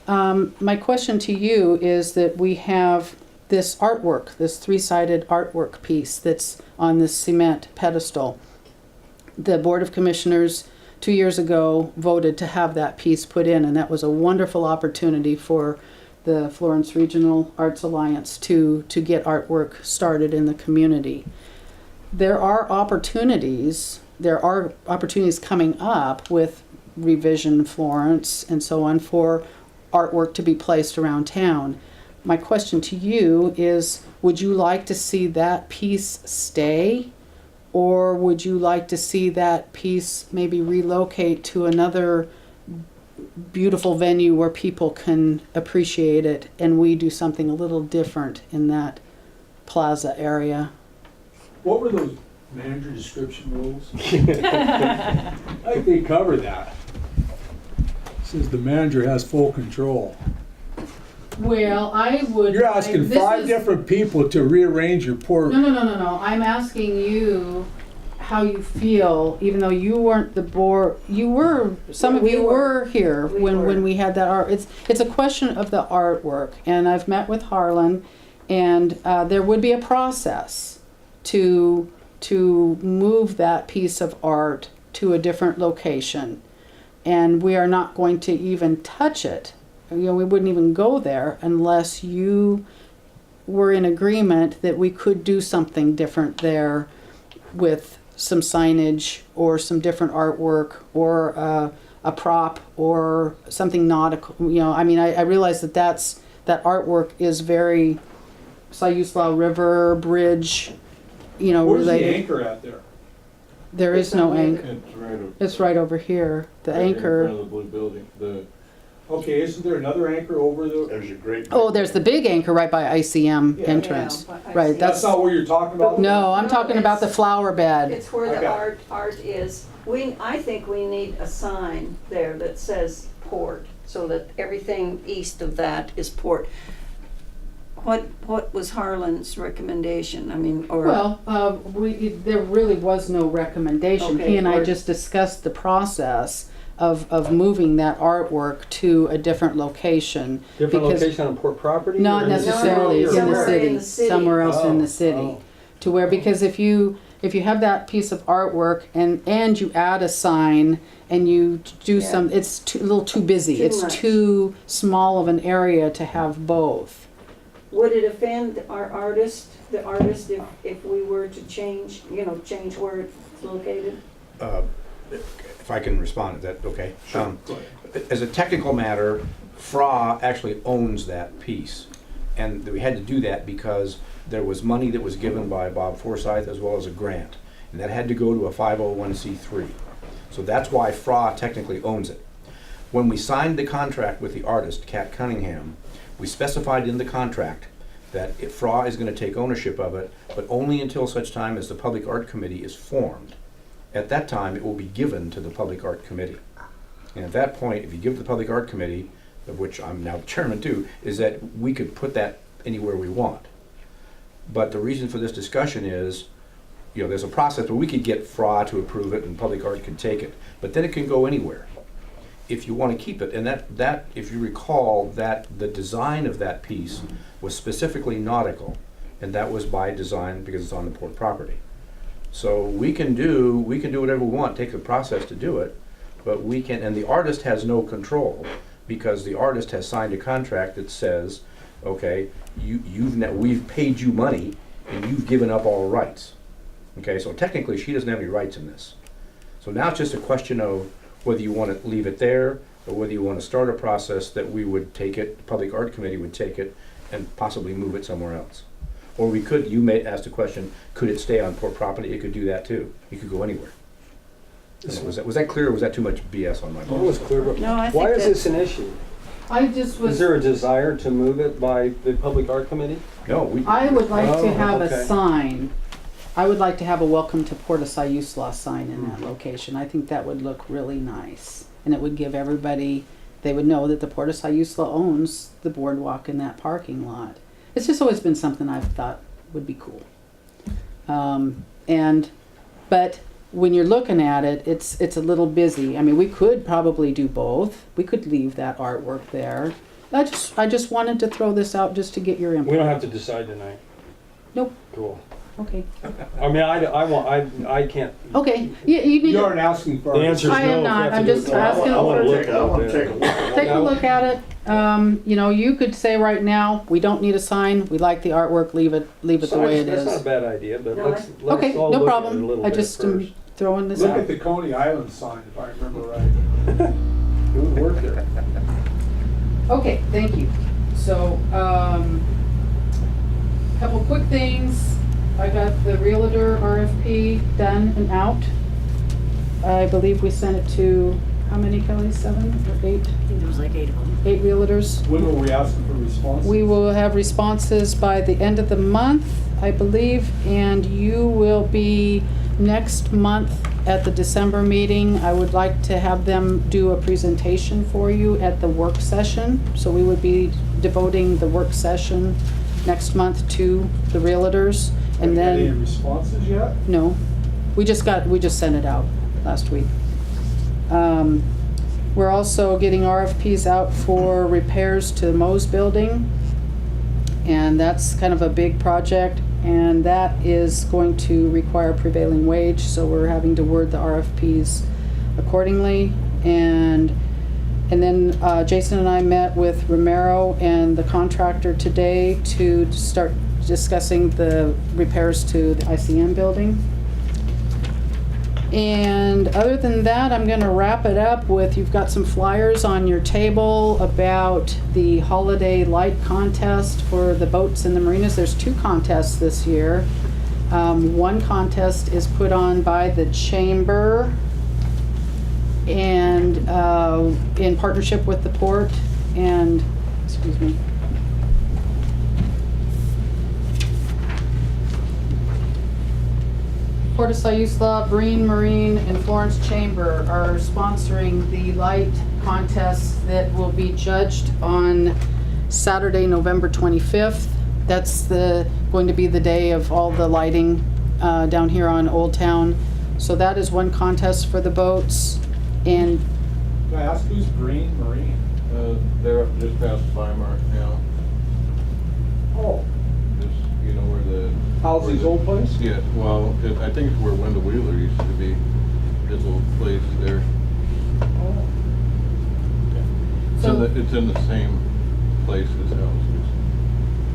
My question to you is that we have this artwork, this three-sided artwork piece that's on this cement pedestal. The Board of Commissioners 2 years ago voted to have that piece put in, and that was a wonderful opportunity for the Florence Regional Arts Alliance to get artwork started in the community. There are opportunities coming up with Revision Florence and so on for artwork to be placed around town. My question to you is, would you like to see that piece stay? Or would you like to see that piece maybe relocate to another beautiful venue where people can appreciate it and we do something a little different in that plaza area? What were those manager description rules? I think they cover that. Says the manager has full control. Well, I would. You're asking this five is- different people to rearrange your port. No. I'm asking you how you feel, even though you weren't the board. You were. Some of We you were. were here We when were. we had that art. It's a question of the artwork, and I've met with Harlan, and there would be a process to move that piece of art to a different location, and we are not going to even touch it. You know, we wouldn't even go there unless you were in agreement that we could do something different there with some signage or some different artwork or a prop or something nautical. You know, I mean, I realize that that artwork is very Siuslaw River Bridge, you know, Where's the related. anchor at there? There is no anchor. It's right over. It's right over here. The right here in anchor. front of the blue building, Okay, isn't there another anchor over there? There's a great. Oh, there's the big anchor right by ICM Yeah. entrance. Yeah, but Right, That's not what you're talking about? No, I'm No, talking about the it's- flower bed. It's where Okay. the art is. I think we need a sign there that says port, so that everything east of that is port. What was Harlan's recommendation? I mean, or. Well, there really was no recommendation. Okay, He and I or- just discussed the process of moving that artwork to a different location. Different because- location on port property? Not or in the necessarily, city, it's in the or- Somewhere in city, the city. somewhere else in the Oh, city. oh. To where, because if you have that piece of artwork and you add a sign and you do Yeah. some, it's a little too busy. Too It's much. too small of an area to have both. Would it offend our artist, if we were to change where it's located? If I can respond, is that okay? As a technical matter, FRA actually owns that piece. And we had to do that because there was money that was given by Bob Forsyth as well as a grant. And that had to go to a 501c3. So that's why FRA technically owns it. When we signed the contract with the artist, Kat Cunningham, we specified in the contract that if FRA is going to take ownership of it, but only until such time as the Public Art Committee is formed. At that time, it will be given to the Public Art Committee. And at that point, if you give the Public Art Committee, of which I'm now chairman too, is that we could put that anywhere we want. But the reason for this discussion is, there's a process where we could get FRA to approve it and Public Art can take it, but then it can go anywhere if you want to keep it. And that, if you recall, that the design of that piece was specifically nautical, and that was by design because it's on the port property. So we can do whatever we want, take the process to do it, but we can, and the artist has no control because the artist has signed a contract that says, okay, we've paid you money and you've given up all rights. Okay, so technically she doesn't have any rights in this. So now it's just a question of whether you want to leave it there or whether you want to start a process that we would take it, the Public Art Committee would take it and possibly move it somewhere else. Or we could, you may ask the question, could it stay on port property? It could do that too. It could go anywhere. Was that clear or was that too much BS on my It part? was clear, but No, I why think is that- this an issue? I just Is there a desire to move it by the Public Art Committee? No, I would like Oh, to have okay. a sign. I would like to have a welcome to Port of Siuslaw sign in that location. I think that would look really nice. And it would give everybody, they would know that the Port of Siuslaw owns the boardwalk in that parking lot. It's just always been something I've thought would be cool. But when you're looking at it, it's a little busy. I mean, we could probably do both. We could leave that artwork there. I just wanted to throw this out just to get your input. We don't have to decide tonight. Nope. Cool. Okay. I mean, I can't. Okay. You need You to aren't asking for. The answer is no. I am if we not. have to I'm do it just tomorrow. asking I wanna for- look at I want it. to take a look at it. take a look at it. You could say right now, we don't need a sign. We like the artwork. Leave it the way it That's not a is. bad idea, but No, let's Okay, all no look at it a problem. little I bit just am first. throwing this Look out. at the Coney Island sign, if I remember right. It would work there. Okay, thank you. So, couple quick things. I got the Realtor RFP done and out. I believe we sent it to, how many, Kelly? 7 or 8? There was like 8 of them. 8 realtors. When were we asking for responses? We will have responses by the end of the month, I believe, and you will be next month at the December meeting. I would like to have them do a presentation for you at the work session. So we would be devoting the work session next month to the realtors. And Have you got any then, responses yet? no, we just sent it out last week. We're also getting RFPs out for repairs to the Mo's building. And that's kind of a big project, and that is going to require prevailing wage, so we're having to word the RFPs accordingly. And then Jason and I met with Romero and the contractor today to start discussing the repairs to the ICM building. And other than that, I'm gonna wrap it up with, you've got some flyers on your table about the holiday light contest for the boats and the marinas. There's 2 contests this year. One contest is put on by the chamber and in partnership with the port and, excuse me. Port of Siuslaw, Breen Marine, and Florence Chamber are sponsoring the light contest that will be judged on Saturday, November 25th. That's going to be the day of all the lighting down here on Old Town. So that is one contest for the boats. And Can I ask who's Green Marine? They're up just past Weimar now. Oh, Just, you know, where the. Halsey's where the- old place? Yeah, well, I think it's where Wendell Wheeler used to be, his old place there. Oh. It's in the same place as houses.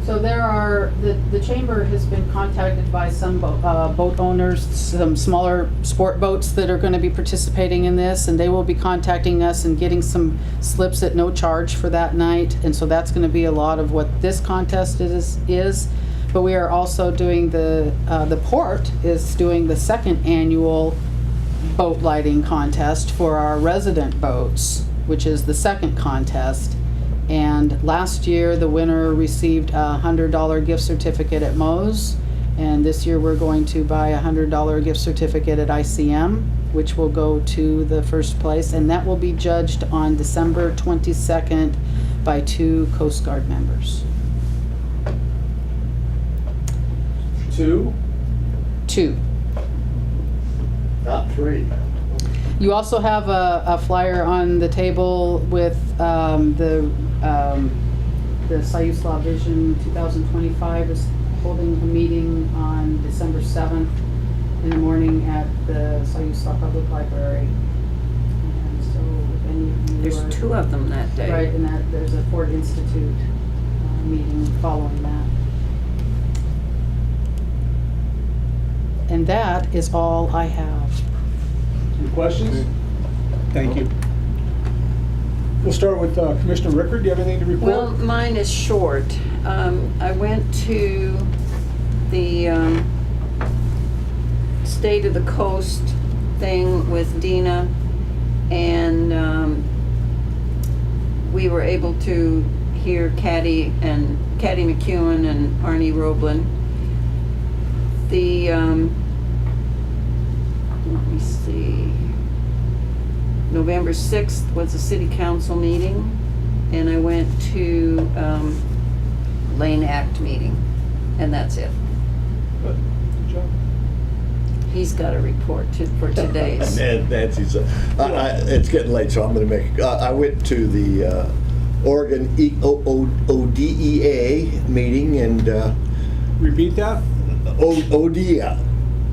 So there are, the chamber has been contacted by some boat owners, some smaller sport boats that are gonna be participating in this, and they will be contacting us and getting some slips at no charge for that night, and so that's gonna be a lot of what this contest is. But we are also doing the port is doing the second annual boat lighting contest for our resident boats, which is the second contest. And last year, the winner received a $100 gift certificate at Moe's. And this year, we're going to buy a $100 gift certificate at ICM, which will go to the first place. And that will be judged on December 22nd by 2 Coast Guard members. 2? 2. Not 3. You also have a flyer on the table with the Sayusla Vision 2025 is holding a meeting on December 7th in the morning at the Sayusla Public Library. And so if any of you There's are- 2 of them that day. Right, and that there's a Ford Institute meeting following that. And that is all I have. Any questions? Thank you. We'll start with Commissioner Rickard. Do you have anything to report? Well, mine is short. I went to the State of the Coast thing with Dina, and we were able to hear Caddy McEwen and Arnie Roblin. Let me see. November 6th was a city council meeting, and I went to Lane Act meeting, and that's it. Good job. He's got a report for today's. Nancy's, it's getting late, so I'm gonna make, I went to the Oregon ODEA meeting and Repeat that? ODEA,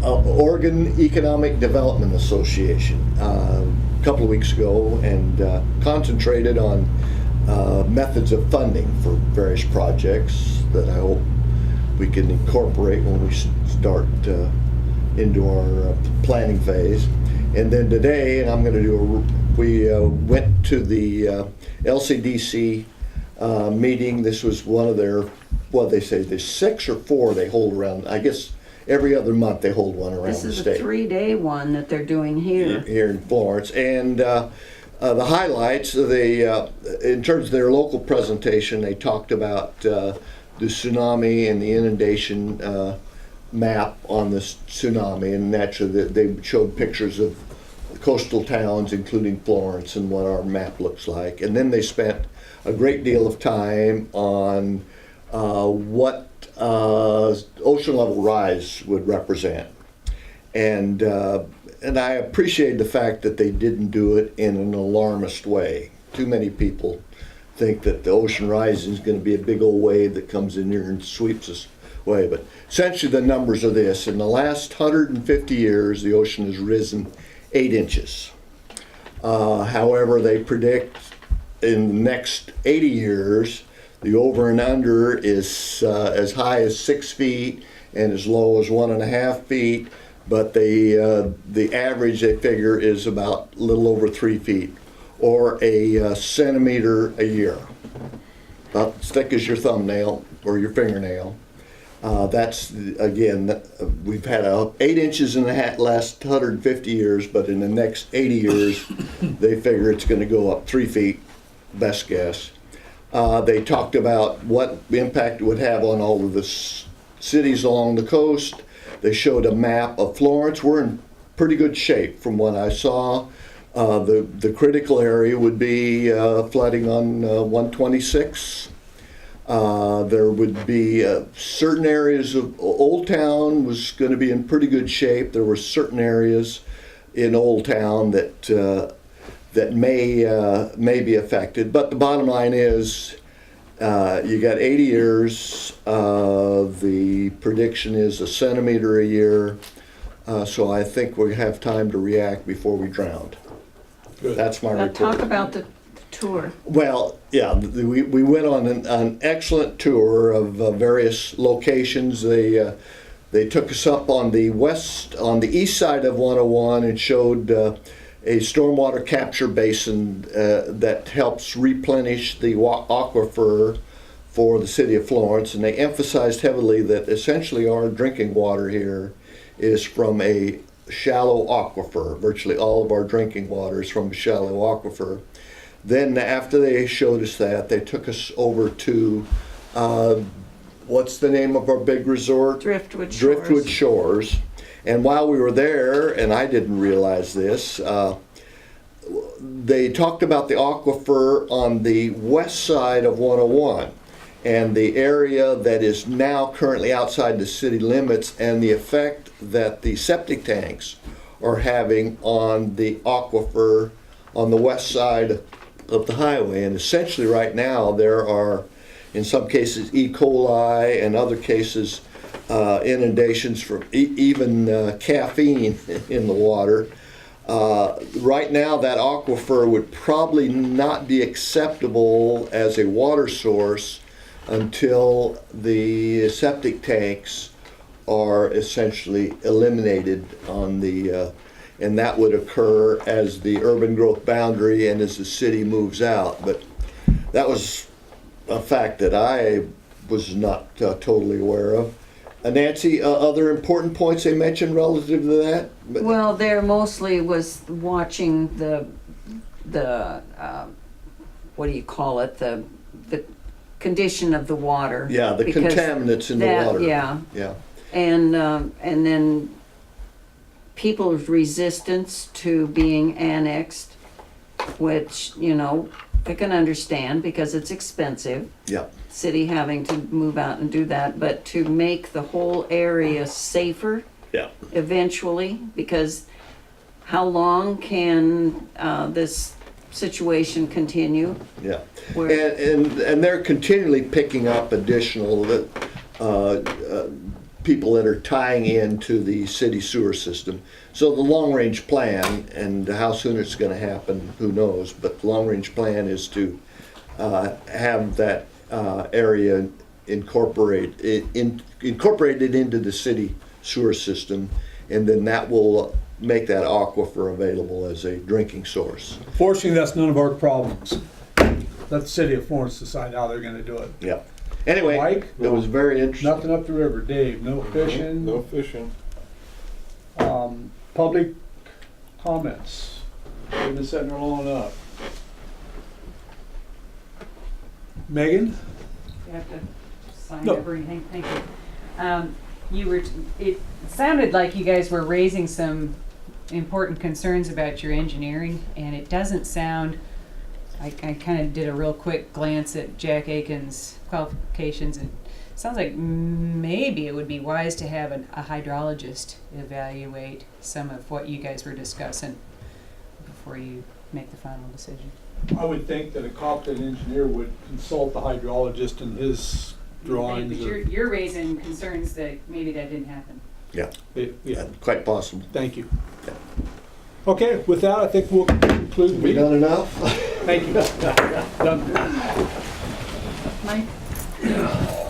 Oregon Economic Development Association, a couple of weeks ago, and concentrated on methods of funding for various projects that I hope we can incorporate when we start into our planning phase. And then today, and I'm going to do we went to the LCDC meeting. This was one of their, what they say, there's 6 or 4 they hold around. I guess every other month they hold one around This the is a state. 3-day one that they're doing here. Here in Florence. And the highlights, in terms of their local presentation, they talked about the tsunami and the inundation map on this tsunami, and naturally they showed pictures of coastal towns, including Florence, and what our map looks like. And then they spent a great deal of time on what ocean level rise would represent. And I appreciate the fact that they didn't do it in an alarmist way. Too many people think that the ocean rising is going to be a big old wave that comes in here and sweeps us away. But essentially the numbers are this. In the last 150 years, the ocean has risen 8 inches. However, they predict in the next 80 years, the over and under is as high as 6 feet and as low as 1.5 feet. But the average they figure is about a little over 3 feet, or a centimeter a year, about as thick as your thumbnail or your fingernail. That's, again, we've had 8 inches in the last 150 years, but in the next 80 years, they figure it's going to go up 3 feet, best guess. They talked about what impact it would have on all of the cities along the coast. They showed a map of Florence. We're in pretty good shape from what I saw. The critical area would be flooding on 126. There would be certain areas of Old Town was going to be in pretty good shape. There were certain areas in Old Town that that may be affected. But the bottom line is, you got 80 years. The prediction is a centimeter a year. So I think we have time to react before we drown. Good. That's my Now report. talk about the tour. Well, yeah, we went on an excellent tour of various locations. They took us up on the east side of 101 and showed a stormwater capture basin that helps replenish the aquifer for the city of Florence. And they emphasized heavily that essentially our drinking water here is from a shallow aquifer. Virtually all of our drinking water is from a shallow aquifer. Then after they showed us that, they took us over to, what's the name of our big resort? Driftwood Shores. Driftwood Shores. And while we were there, and I didn't realize this, they talked about the aquifer on the west side of 101 and the area that is now currently outside the city limits and the effect that the septic tanks are having on the aquifer on the west side of the highway. And essentially right now there are, in some cases, E. coli and other cases, inundations from even caffeine in the water. Right now that aquifer would probably not be acceptable as a water source until the septic tanks are essentially eliminated on the, and that would occur as the urban growth boundary and as the city moves out. But that was a fact that I was not totally aware of. Nancy, other important points they mentioned relative to that? Well, there mostly was watching the what do you call it, the condition of the water. Yeah, the because contaminants in the that- water. Yeah, Yeah. and then people's resistance to being annexed, which, you know, I can understand because it's expensive. Yeah. City having to move out and do that, but to make the whole area safer Yeah. eventually, because how long can this situation continue? Yeah. Where- And they're continually picking up additional people that are tying into the city sewer system. So the long-range plan, and how soon it's going to happen, who knows, but the long-range plan is to have that area incorporated into the city sewer system, and then that will make that aquifer available as a drinking source. Fortunately, that's none of our problems. Let the city of Florence decide how they're gonna do it. Yeah. Anyway, Mike? it was very interesting. Nothing up the river. Dave, no fishing? No fishing. Public comments? We've been sitting there long enough. Megan? You have to sign No. everything, thank you. It sounded like you guys were raising some important concerns about your engineering, and it doesn't sound, I kind of did a real quick glance at Jack Aiken's qualifications, and it sounds like maybe it would be wise to have a hydrologist evaluate some of what you guys were discussing before you make the final decision. I would think that a competent engineer would consult the hydrologist in his drawings. But you're raising concerns that maybe that didn't happen. Yeah, Yeah, quite possible. thank you. Okay, with that, I think we'll conclude the We meeting. done enough? Thank you. Done. Mike?